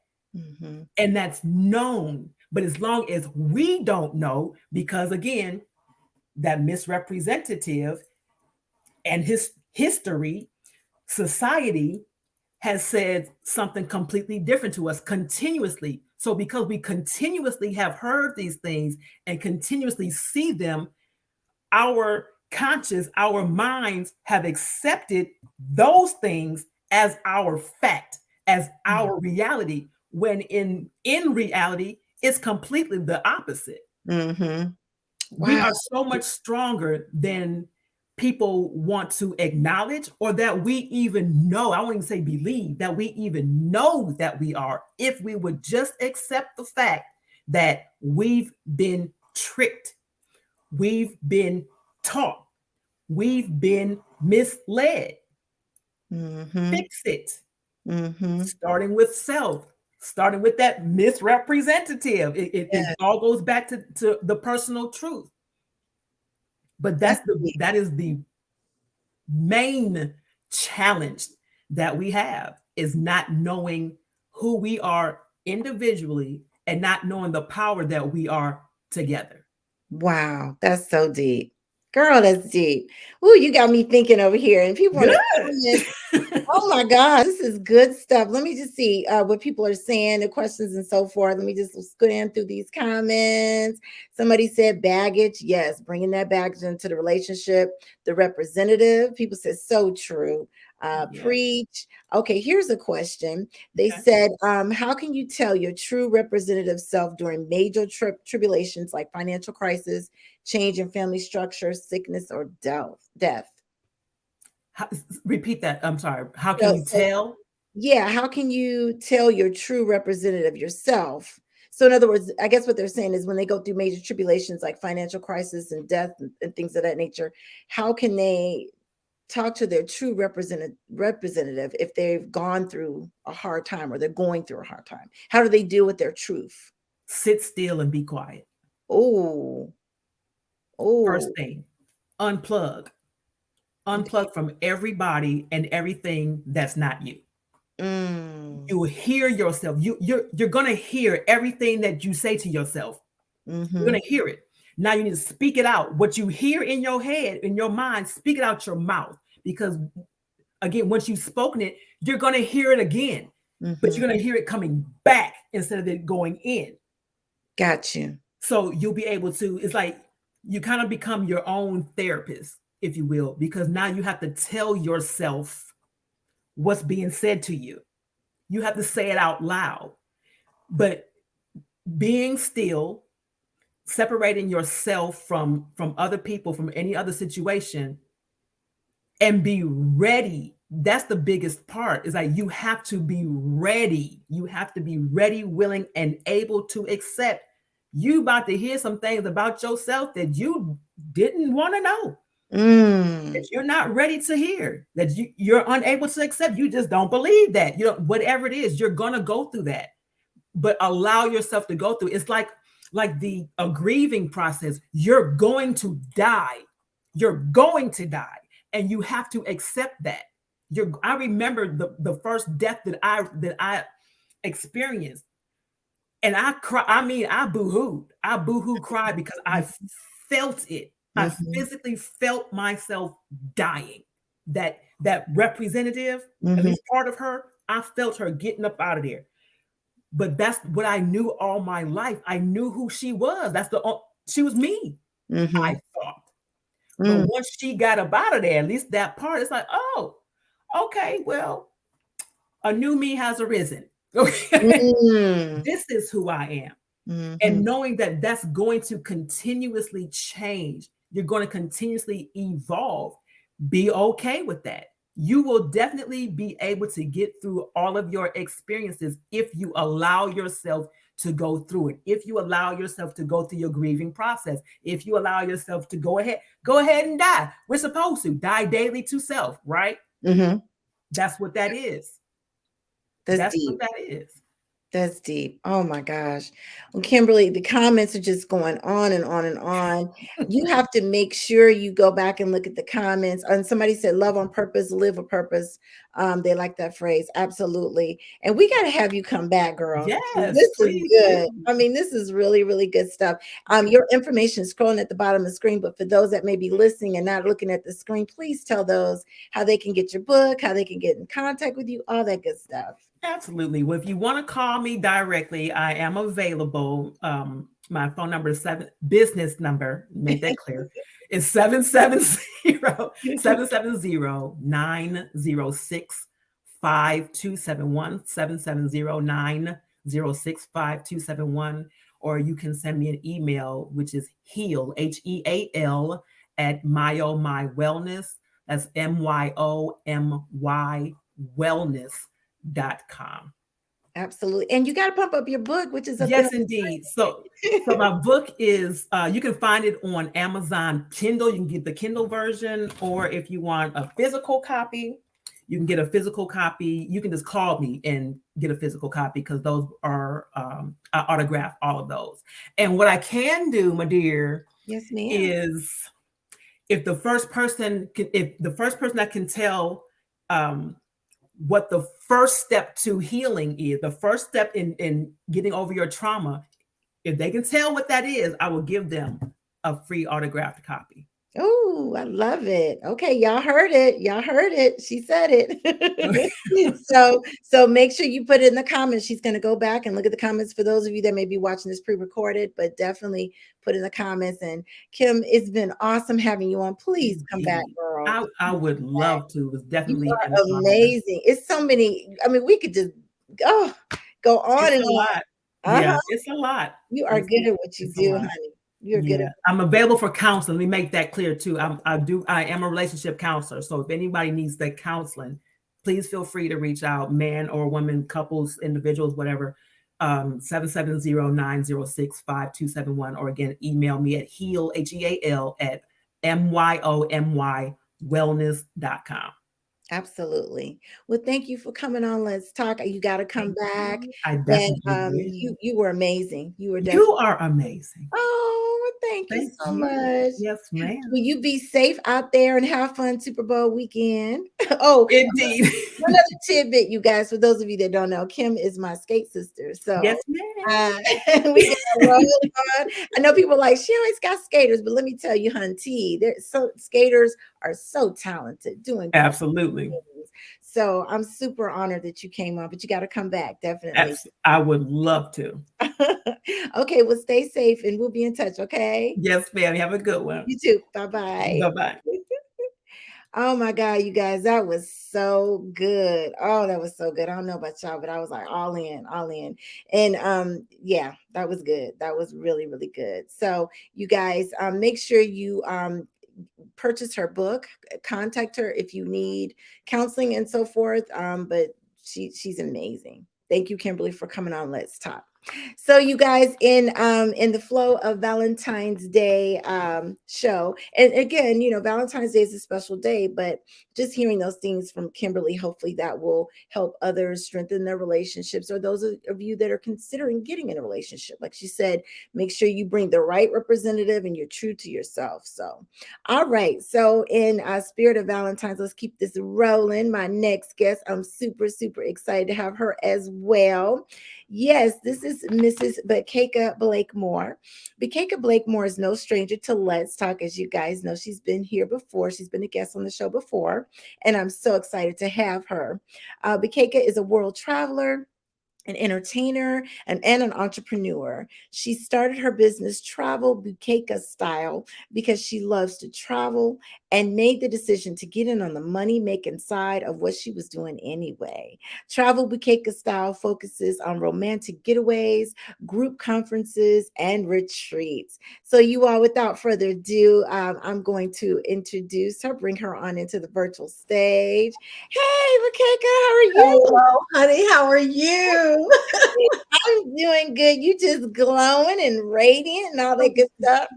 And that's known. But as long as we don't know, because again, that misrepresentative and his history, society has said something completely different to us continuously. So because we continuously have heard these things and continuously see them, our conscious, our minds have accepted those things as our fact, as our reality, when in reality, it's completely the opposite. Wow. We are so much stronger than people want to acknowledge, or that we even know. I won't even say believe, that we even know that we are, if we would just accept the fact that we've been tricked, we've been taught, we've been misled. Fix it. Starting with self, starting with that misrepresentative. It all goes back to the personal truth. But that is the main challenge that we have, is not knowing who we are individually and not knowing the power that we are together. Wow, that's so deep. Girl, that's deep. Ooh, you got me thinking over here. And people want to comment. Good. Oh my gosh, this is good stuff. Let me just see what people are saying, the questions and so forth. Let me just scan through these comments. Somebody said baggage. Yes, bringing that baggage into the relationship. The representative. People said so true. Preach. Okay, here's a question. They said, how can you tell your true representative self during major tribulations like financial crisis, change in family structure, sickness, or death? Repeat that. I'm sorry. How can you tell? Yeah, how can you tell your true representative yourself? So in other words, I guess what they're saying is when they go through major tribulations like financial crisis and death and things of that nature, how can they talk to their true representative if they've gone through a hard time or they're going through a hard time? How do they deal with their truth? Sit still and be quiet. Oh. First thing, unplug. Unplug from everybody and everything that's not you. You will hear yourself. You're going to hear everything that you say to yourself. You're going to hear it. Now you need to speak it out. What you hear in your head, in your mind, speak it out your mouth. Because again, once you've spoken it, you're going to hear it again. But you're going to hear it coming back instead of it going in. Got you. So you'll be able to, it's like you kind of become your own therapist, if you will, because now you have to tell yourself what's being said to you. You have to say it out loud. But being still, separating yourself from other people, from any other situation, and be ready. That's the biggest part, is like you have to be ready. You have to be ready, willing, and able to accept you about to hear some things about yourself that you didn't want to know. That you're not ready to hear, that you're unable to accept. You just don't believe that. Whatever it is, you're gonna go through that. But allow yourself to go through. It's like the grieving process. You're going to die. You're going to die, and you have to accept that. I remember the first death that I experienced, and I cry. I mean, I boohooed. I boohoo cried because I felt it. I physically felt myself dying. that representative, at Mm-hmm. least part of her, I felt her getting up out of there. But that's what I knew all my life. I knew who she was. She was me, Mm-hmm. I thought. But once she got up out of there, at least that part, it's like, oh, okay, well, a new me has arisen. Okay. Mm-hmm. This is who I am. Mm-hmm. And knowing that that's going to continuously change, you're going to continuously evolve, be okay with that. You will definitely be able to get through all of your experiences if you allow yourself to go through it. If you allow yourself to go through your grieving process, if you allow yourself to go ahead and die. We're supposed to die daily to self, right? Mm-hmm. That's what that is. That's That's what deep. that is. That's deep. Oh my gosh. Well, Kimberly, the comments are just going on and on and on. You have to make sure you go back and look at the comments. And somebody said, love on purpose, live a purpose. They like that phrase. Absolutely. And we got to have you come back, girl. Yes, This is please good. do. I mean, this is really, really good stuff. Your information is scrolling at the bottom of the screen, but for those that may be listening and not looking at the screen, please tell those how they can get your book, how they can get in contact with you, all that good stuff. Absolutely. Well, if you want to call me directly, I am available. My phone number is business number, make that clear, is 770-906-5271, 770-906-5271. Or you can send me an email, which is heal, HEAL, at My Wellness. That's MYOMY wellness.com. Absolutely. And you got to pump up your book, which is up there. Yes, indeed. So my book is, you can find it on Amazon Kindle. You can get the Kindle version, or if you want a physical copy, you can get a physical copy. You can just call me and get a physical copy, because those are, I autograph all of those. And what I can do, my dear, Yes, ma'am. is if the first person that can tell, what the first step to healing is, the first step in getting over your trauma, if they can tell what that is, I will give them a free autographed copy. Oh, I love it. Okay, y'all heard it. Y'all heard it. She said it. So make sure you put it in the comments. She's going to go back and look at the comments for those of you that may be watching this pre-recorded, but definitely put in the comments. And Kim, it's been awesome having you on. Please come back, Indeed. girl. I would love to. It was You definitely an are honor. amazing. It's so many. I mean, we could just go on It's and a on. lot. Uh-huh. Yeah, it's a lot. You are good at what you It's a do, lot. honey. You're good Yeah, at I'm available for counseling. Let me make that clear too. I am a relationship counselor. So if anybody needs that counseling, please feel free to reach out, man or woman, couples, individuals, whatever. 770-906-5271, or again, email me at HEAL at MYOMY wellness.com. Absolutely. Well, thank you for coming on. Let's talk. You got to come Thank back. you. I And definitely will. you were amazing. You were You definitely. are amazing. Oh, well, thank you Thank so you. much. Yes, ma'am. Will you be safe out there and have fun Super Bowl weekend? Oh, Indeed. one other tidbit, you guys, for those of you that don't know, Kim is my skate sister. So Yes, ma'am. uh, we got to roll on. I know people are like, she always got skaters, but let me tell you, hunty, skaters are so talented, doing great Absolutely. things. So I'm super honored that you came on, but you got to come back, definitely. I would love to. Okay, well, stay safe and we'll be in touch, okay? Yes, ma'am. Have a good one. You too. Bye-bye. Bye-bye. Oh my God, you guys, that was so good. Oh, that was so good. I don't know about y'all, but I was like all in, all in. And yeah, that was good. That was really, really good. So you guys, make sure you purchase her book, contact her if you need counseling and so forth. But she's amazing. Thank you, Kimberly, for coming on. Let's talk. So you guys, in the flow of Valentine's Day show, and again, you know, Valentine's Day is a special day, but just hearing those things from Kimberly, hopefully that will help others strengthen their relationships, or those of you that are considering getting in a relationship. Like she said, make sure you bring the right representative and you're true to yourself. So all right, so in spirit of Valentine's, let's keep this rolling. My next guest, I'm super, super excited to have her as well. Yes, this is Mrs. Bukeka Blakemore. Bukeka Blakemore is no stranger to Let's Talk. As you guys know, she's been here before. She's been a guest on the show before, and I'm so excited to have her. Bukeka is a world traveler, an entertainer, and an entrepreneur. She started her business Travel Bukeka Style because she loves to travel and made the decision to get in on the money making side of what she was doing anyway. Travel Bukeka Style focuses on romantic getaways, group conferences, and retreats. So, you all, without further ado, I'm going to introduce her, bring her on into the virtual stage. Hey, Bukeka, how are you? Hello, honey. How are you? I'm doing good. You just glowing and radiant and all that good stuff.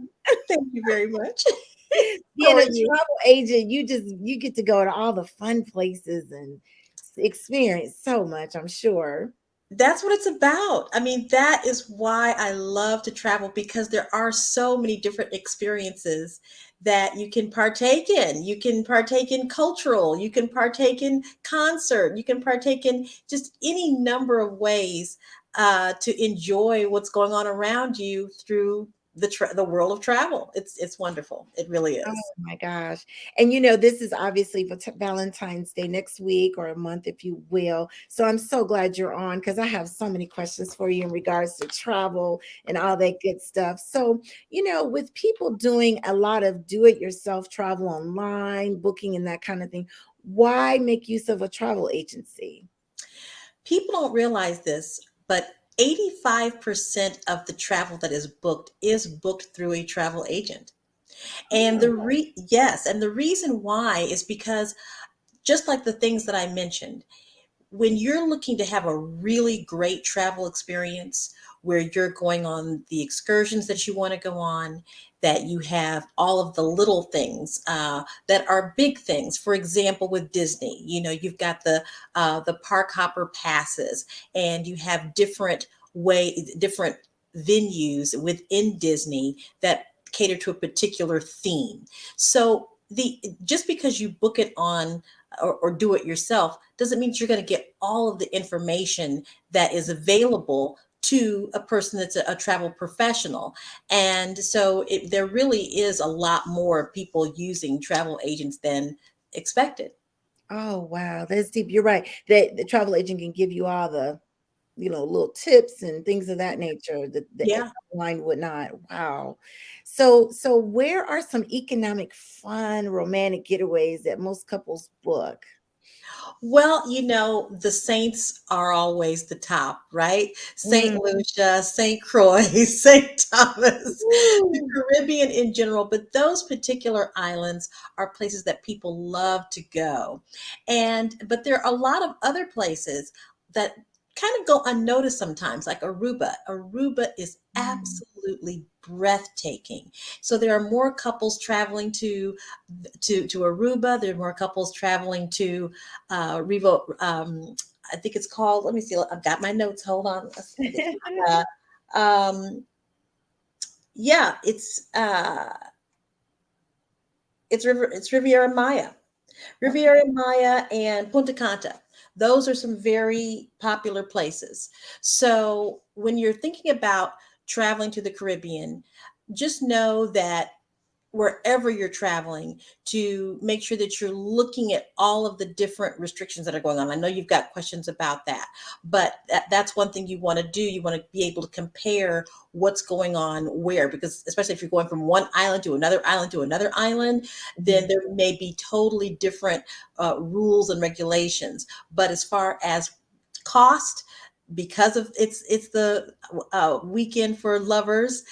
Thank you very much. How Being are a you? travel agent, you get to go to all the fun places and experience so much, I'm sure. That's what it's about. I mean, that is why I love to travel because there are so many different experiences that you can partake in. You can partake in cultural, you can partake in concert, you can partake in just any number of ways to enjoy what's going on around you through the world of travel. It's wonderful. It really Oh is. my gosh. And this is obviously Valentine's Day next week or a month, if you will. So I'm so glad you're on because I have so many questions for you in regards to travel and all that good stuff. So, with people doing a lot of do it yourself travel online, booking and that kind of thing, why make use of a travel agency? People don't realize this, but 85% of the travel that is booked through a travel agent. And Oh, yes, and the reason why is because just like the things that I mentioned, when you're looking to have a really great travel experience where you're going on the excursions that you want to go on, that you have all of the little things that are big things. For example, with Disney, you've got the park hopper passes, and you have different venues within Disney that cater to a particular theme. So the just because you book it on or do it yourself doesn't mean you're going to get all of the information that is available to a person that's a travel professional. And so there really is a lot more people using travel agents than expected. oh wow, that's deep. You're right. That the travel agent can give you all the little tips and things of that nature that the Yeah. airline would not. Wow. So where are some economic, fun, romantic getaways that most couples book? Well, the saints are always the top, right? St. Mm. Lucia, St. Croix, St. Thomas, the Woo. Caribbean in general, but those particular islands are places that people love to go. But there are a lot of other places that kind of go unnoticed sometimes, like Aruba. Aruba is Mm. absolutely breathtaking. So there are more couples traveling to Aruba. There are more couples traveling to Revo. I think it's called. Let me see. I've got my notes. Hold on. Uh, um, yeah, it's Riviera Maya. Okay. Riviera Maya and Punta Cana. Those are some very popular places. So when you're thinking about traveling to the Caribbean, just know that wherever you're traveling, to make sure that you're looking at all of the different restrictions that are going on. I know you've got questions about that, but that's one thing you want to do. You want to be able to compare what's going on where, because especially if you're going from one island to another island to another island, then Mhm. there may be totally different rules and regulations. But as far as cost, because of it's the weekend for lovers,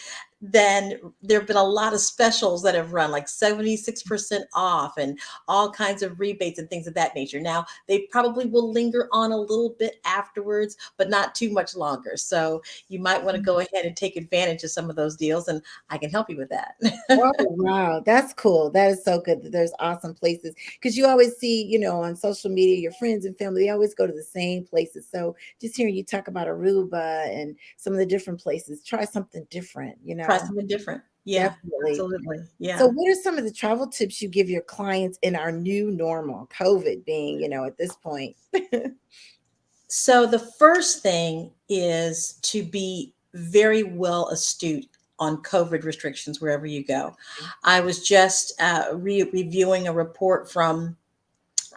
then there have been a lot of specials that have run like 76% off and all kinds of rebates and things of that nature. Now, they probably will linger on a little bit afterwards, but not too much longer. So you might want to go ahead and take advantage of some of those deals, and I can help you with that. Oh, wow. That's cool. That is so good that there's awesome places because you always see, on social media, your friends and family, they always go to the same places. So just hearing you talk about Aruba and some of the different places, try something different, Try something different. Yeah, definitely. absolutely. So, Yeah. what are some of the travel tips you give your clients in our new normal, COVID being, at this point? So the first thing is to be very well astute on COVID restrictions wherever you go. I was just reviewing a report from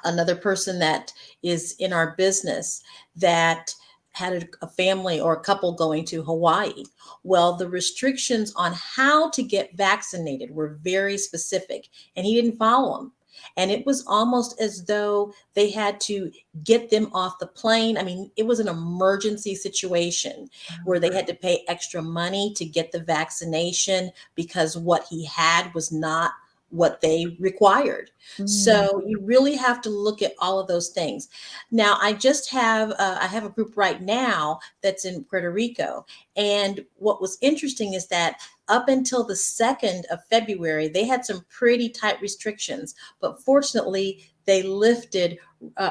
another person that is in our business that had a family or a couple going to Hawaii. Well, the restrictions on how to get vaccinated were very specific, and he didn't follow them. And it was almost as though they had to get them off the plane. I mean, it was an emergency situation where they had to pay extra money to get the vaccination because what he had was not what they required. Mm. So you really have to look at all of those things. Now, I have a group right now that's in Puerto Rico, and what was interesting is that up until the 2nd of February, they had some pretty tight restrictions, but fortunately, they lifted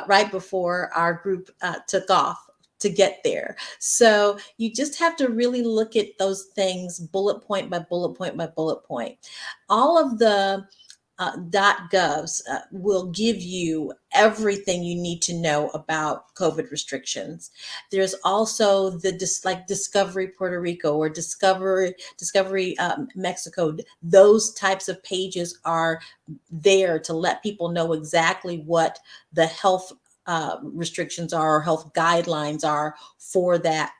right before our group took off to get there. So you just have to really look at those things bullet point by bullet point by bullet point. All of the .govs will give you everything you need to know about COVID restrictions. There's also the like Discovery Puerto Rico or Discovery Mexico. Those types of pages are there to let people know exactly what the health restrictions are or health guidelines are for that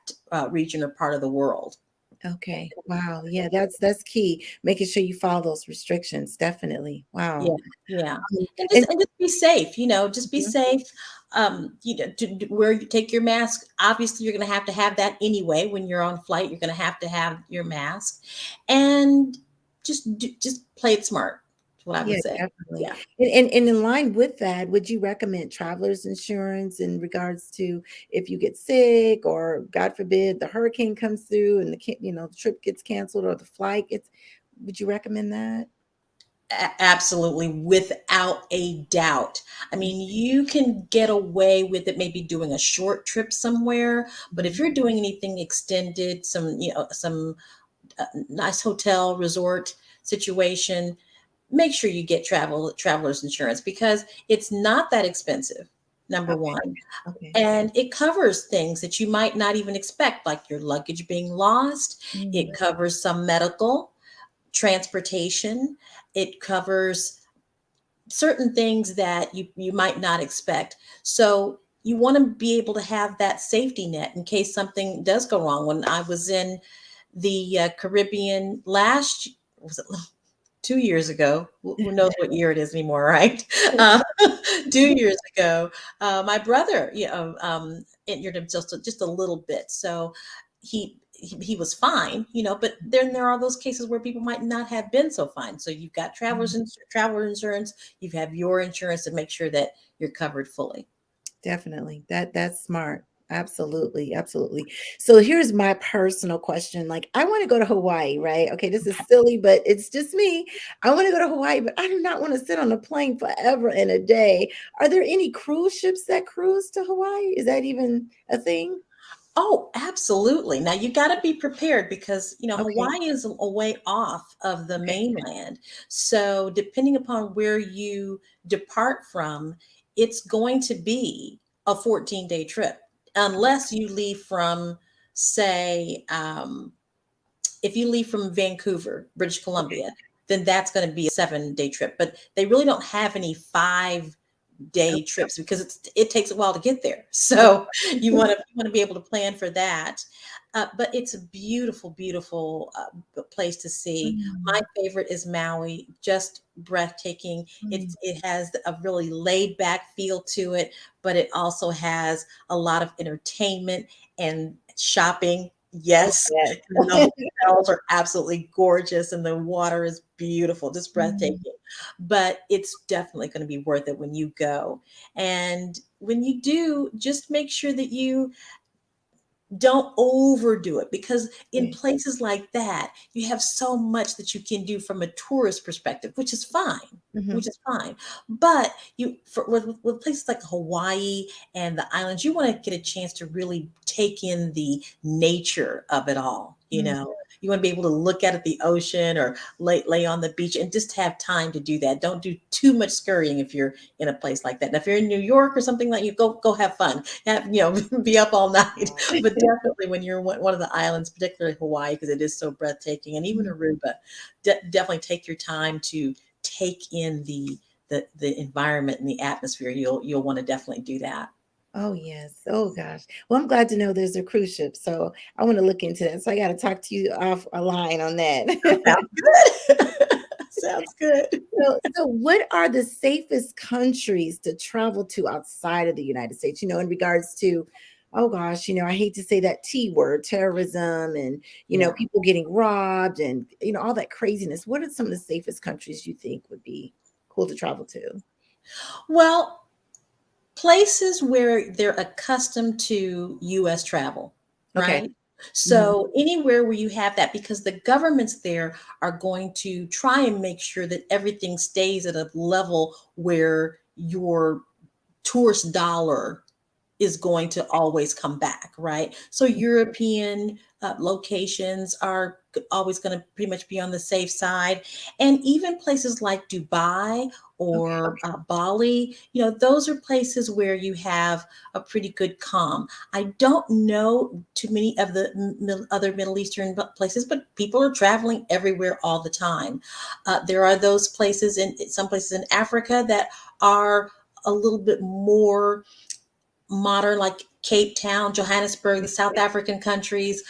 region or part of the world. Okay. Wow. Yeah, that's key. Making sure you follow those restrictions. Definitely. Yeah, Wow. yeah. Um, And and just be safe, just be Mhm. safe. Where you take your mask, obviously you're going to have that anyway. When you're on flight, you're going to have your mask, and just play it smart. Is what I would Yeah, say. definitely. Yeah. And in line with that, would you recommend travelers insurance in regards to if you get sick or God forbid the hurricane comes through and the trip gets canceled or the flight gets, would you recommend that? Absolutely, without a doubt. I mean, you can get away with it maybe doing a short trip somewhere, but if Mhm. you're doing anything extended, some nice hotel resort situation, make sure you get travelers insurance because it's not that expensive. Number Okay. one, Okay. and it covers things that you might not even expect, like your luggage being lost. It Mm. covers some medical, transportation. It covers certain things that you might not expect. So you want to be able to have that safety net in case something does go wrong. When I was in the Caribbean was it 2 years ago? Who knows what year it is anymore, right? Uh, 2 years ago, my brother, injured himself just a little bit. So he was fine, but then there are those cases where people might not have been so fine. So you've got traveler insurance, you have your insurance to make sure that you're covered fully. Definitely. That's smart. Absolutely. Absolutely. So here's my personal question. Like, I want to go to Hawaii, right? Okay, this is silly, but it's just me. I want to go to Hawaii, but I do not want to sit on a plane forever and a day. Are there any cruise ships that cruise to Hawaii? Is that even a thing? Oh, absolutely. Now you got to be prepared because, Okay. Hawaii is a way off of the Okay. mainland. So, depending upon where you depart from, it's going to be a 14-day trip unless you leave from, say, if you leave from Vancouver, British Okay. Columbia, then that's going to be a 7-day trip. But they really don't have any 5-day trips because it takes a while to get there. So you want to be able to plan for that. But it's a beautiful, beautiful place to see. My Mm, favorite is Maui, just breathtaking. mm. It has a really laid back feel to it, but it also has a lot of entertainment and shopping. Oh, Yes, and the yes. hotels are absolutely gorgeous and the water is beautiful, just Mm, breathtaking. But it's definitely going to be worth it when you go. And when you do, just make sure that you don't overdo it because in okay. places like that, you have so much that you can do from a tourist perspective, which Mhm. is fine. But with places like Hawaii and the islands, you want to get a chance to really take in the nature of it all, Mm. You want to be able to look out at the ocean or lay on the beach and just have time to do that. Don't do too much scurrying if you're in a place like that. And if you're in New York or something like you, go have fun. Have, be up all night. But definitely when you're one of the islands, particularly Hawaii, because it is so breathtaking, and even Aruba, definitely take your time to take in the environment and the atmosphere. You'll want to definitely do that. Oh, yes. Oh, gosh. Well, I'm glad to know there's a cruise ship. So I want to look into that. So I got to talk to you off a line on that. Sounds good. Sounds good. So what are the safest countries to travel to outside of the United States? In regards to, oh gosh, I hate to say that T word, terrorism, and Yeah. people getting robbed, and all that craziness. What are some of the safest countries you think would be cool to travel to? Well, places where they're accustomed to US travel, Okay. right? Mhm. So anywhere where you have that, because the governments there are going to try and make sure that everything stays at a level where your tourist dollar is going to always come back, right? So European locations are always going to pretty much be on the safe side, and even places like Dubai Okay. or Bali, those are places where you have a pretty good calm. I don't know too many of the other Middle Eastern places, but people are traveling everywhere all the time. There are those places in some places in Africa that are a little bit more modern, like Cape Town, Johannesburg, the South African countries,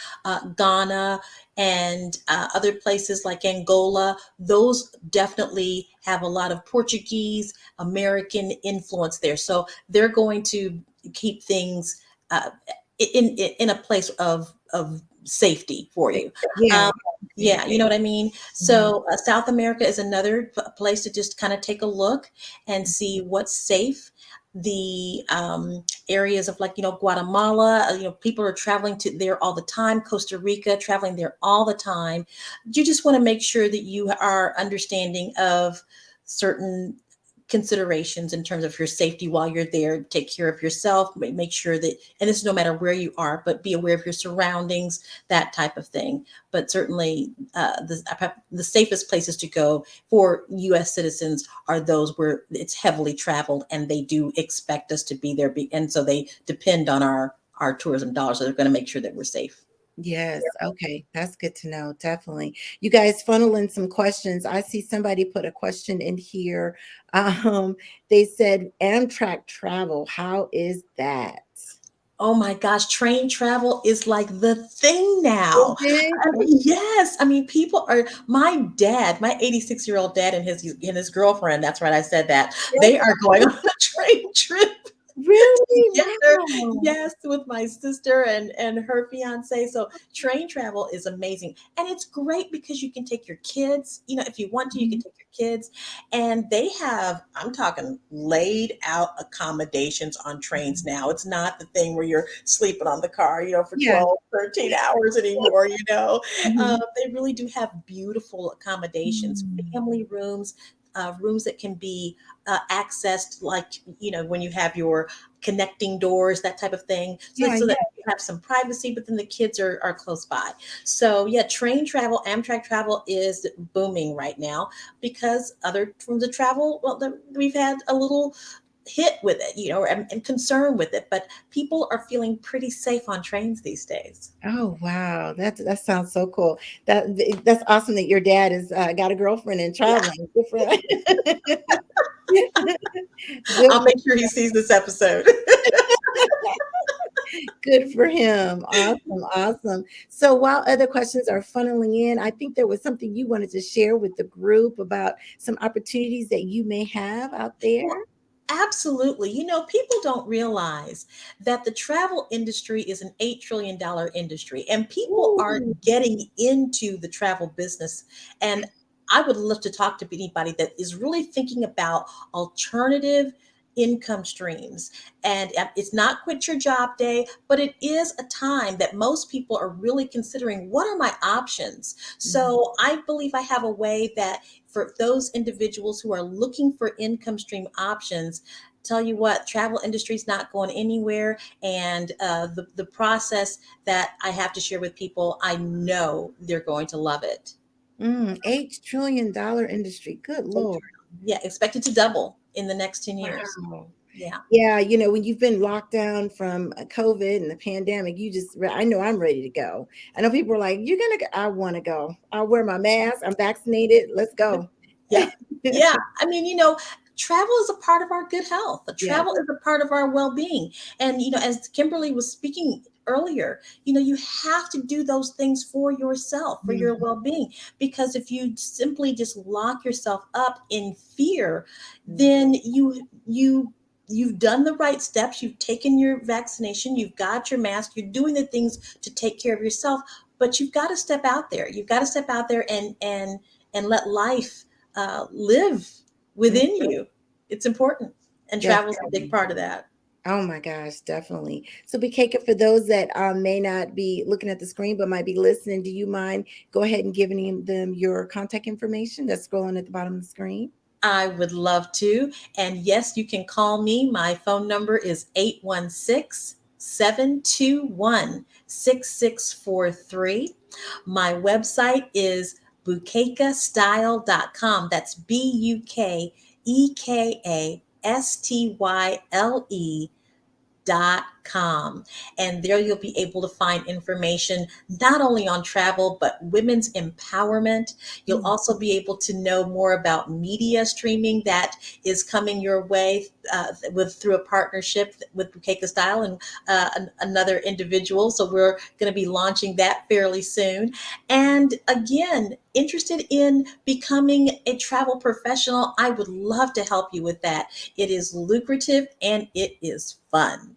Ghana, and other places like Angola. Those definitely have a lot of Portuguese, American influence there. So they're going to keep things uh, in a place of safety for you. Yeah. Um, yeah, you know what I mean? Mhm. So South America is another place to just kind of take a look and see what's safe. The areas of, like, Guatemala, people are traveling to there all the time. Costa Rica, traveling there all the time. You just want to make sure that you are understanding of certain considerations in terms of your safety while you're there. Take care of yourself, make sure that, and this is no matter where you are, but be aware of your surroundings, that type of thing. But certainly the safest places to go for US citizens are those where it's heavily traveled and they do expect us to be there, and so they depend on our tourism dollars, so they're going to make sure that we're safe. Yes. Okay. That's good to know. Definitely. You guys funnel in some questions. I see somebody put a question in here. Um, they said Amtrak travel. How is that? Oh my gosh, train travel is like the thing Is now. it? I mean, yes, I mean, people are. My dad, my 86-year-old dad, and his girlfriend. That's right, I said that. They are going on a train trip Really? together. Wow. Yes, with my sister and her fiance. So train travel is amazing, and it's great because you can take your kids. If you want to, you can Mhm. take your kids, and they have. I'm talking laid out accommodations on trains now. It's not the thing where you're sleeping on the car, for Yeah. 12, 13 hours anymore. Mhm. They really do have beautiful accommodations, Mm. family rooms. Rooms that can be accessed, like, when you have your connecting doors, that type of thing, so, Yeah. so Yeah. that you have some privacy, but then the kids are close by. So yeah, train travel, Amtrak travel is booming right now because other forms of travel, well, we've had a little hit with it, and concern with it, but people are feeling pretty safe on trains these days. Oh wow, that sounds so cool. That's awesome that your dad has got a girlfriend and Yeah, traveling. Good for good I'll make sure he sees this episode. good for him. Awesome, awesome. So while other questions are funneling in, I think there was something you wanted to share with the group about some opportunities that you may have out there. Well, absolutely. People don't realize that the travel industry is an $8 trillion industry, and people are Ooh. getting into the travel business. And I would love to talk to anybody that is really thinking about alternative income streams. And it's not quit your job day, but it is a time that most people are really considering, what are my options? Mhm. So I believe I have a way that for those individuals who are looking for income stream options tell you what, travel industry is not going anywhere. And the process that I have to share with people, I know they're going to love it. $8 trillion industry. Good Lord. Yeah, expected to double in the next 10 years. Wow. Yeah. Yeah, when you've been locked down from COVID and the pandemic, I know I'm ready to go. I know people are like, you're gonna go. I want to go. I'll wear my mask. I'm vaccinated. Let's go. Yeah. Yeah. I mean, travel is a part of our good health. Yes. Travel is a part of our well-being. And, as Kimberly was speaking earlier, you have to do those things for yourself, for your Mhm. well-being. Because if you simply just lock yourself up in fear, then you've done the right steps. You've taken your vaccination. You've got your mask. You're doing the things to take care of yourself. But you've got to step out there. You've got to step out there and let life live within you. It's important, and travel is a big Definitely. part of that. Oh my gosh, definitely. So, Bukeka, for those that may not be looking at the screen but might be listening, do you mind go ahead and giving them your contact information that's scrolling at the bottom of the screen? I would love to. And yes, you can call me. My phone number is 816-721-6643. My website is bukekastyle.com. That's BUKEKASTYLE.com. And there you'll be able to find information not only on travel, but women's empowerment. You'll Mm. also be able to know more about media streaming that is coming your way through a partnership with Bukeka Style and another individual. So we're going to be launching that fairly soon. And again, interested in becoming a travel professional, I would love to help you with that. It is lucrative and it is fun.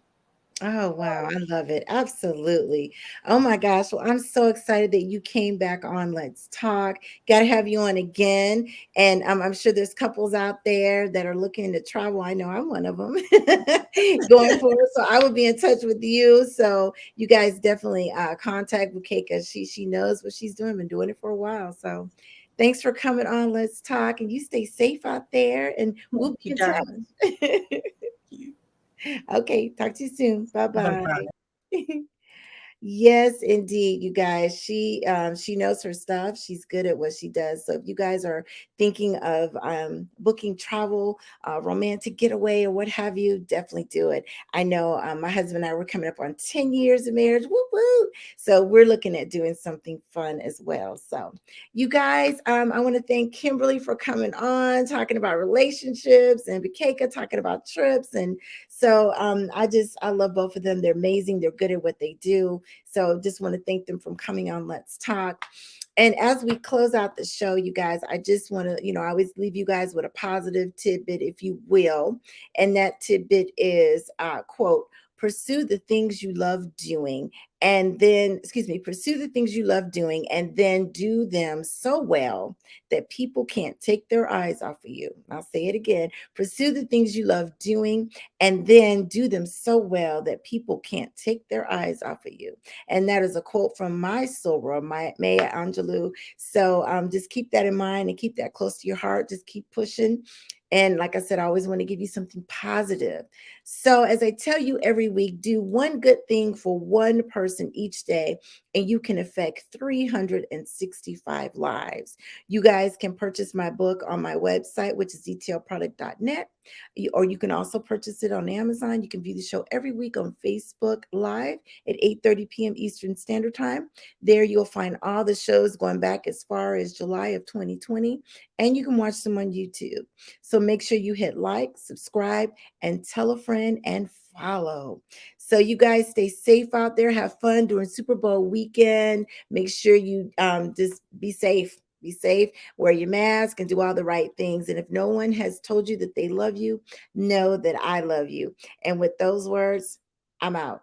Oh, wow. I love it. Absolutely. Oh my gosh. Well, I'm so excited that you came back on Let's Talk. Got to have you on again. And I'm sure there's couples out there that are looking to travel. I know I'm one of them going forward. So I will be in touch with you. So you guys definitely contact Bukeka. She knows what she's doing, been doing it for a while. So thanks for coming on Let's Talk. And you stay safe out there. And we'll Thank be you, in darling. touch. Okay. Talk to you soon. Bye bye. Bye-bye. Yes, indeed, you guys. She knows her stuff. She's good at what she does. So if you guys are thinking of booking travel, romantic getaway, or what have you, definitely do it. I know my husband and I were coming up on 10 years of marriage. Woo woo. So we're looking at doing something fun as well. So you guys, I want to thank Kimberly for coming on, talking about relationships, and Bukeka talking about trips. And so I love both of them. They're amazing. They're good at what they do. So just want to thank them for coming on Let's Talk. And as we close out the show, you guys, I just want to, I always leave you guys with a positive tidbit, if you will. And that tidbit is, quote, pursue the things you love doing and then, pursue the things you love doing and then do them so well that people can't take their eyes off of you. I'll say it again. Pursue the things you love doing and then do them so well that people can't take their eyes off of you. And that is a quote from my soror, my Maya Angelou. So just keep that in mind and keep that close to your heart. Just keep pushing. And like I said, I always want to give you something positive. So, as I tell you every week, do one good thing for one person each day, and you can affect 365 lives. You guys can purchase my book on my website, which is detailproduct.net, or you can also purchase it on Amazon. You can view the show every week on Facebook Live at 8:30 p.m. Eastern Standard Time. There you'll find all the shows going back as far as July of 2020, and you can watch them on YouTube. So make sure you hit like, subscribe, and tell a friend and follow. So you guys stay safe out there. Have fun during Super Bowl weekend. Make sure you just be safe. Be safe, wear your mask, and do all the right things. And if no one has told you that they love you, know that I love you. And with those words, I'm out.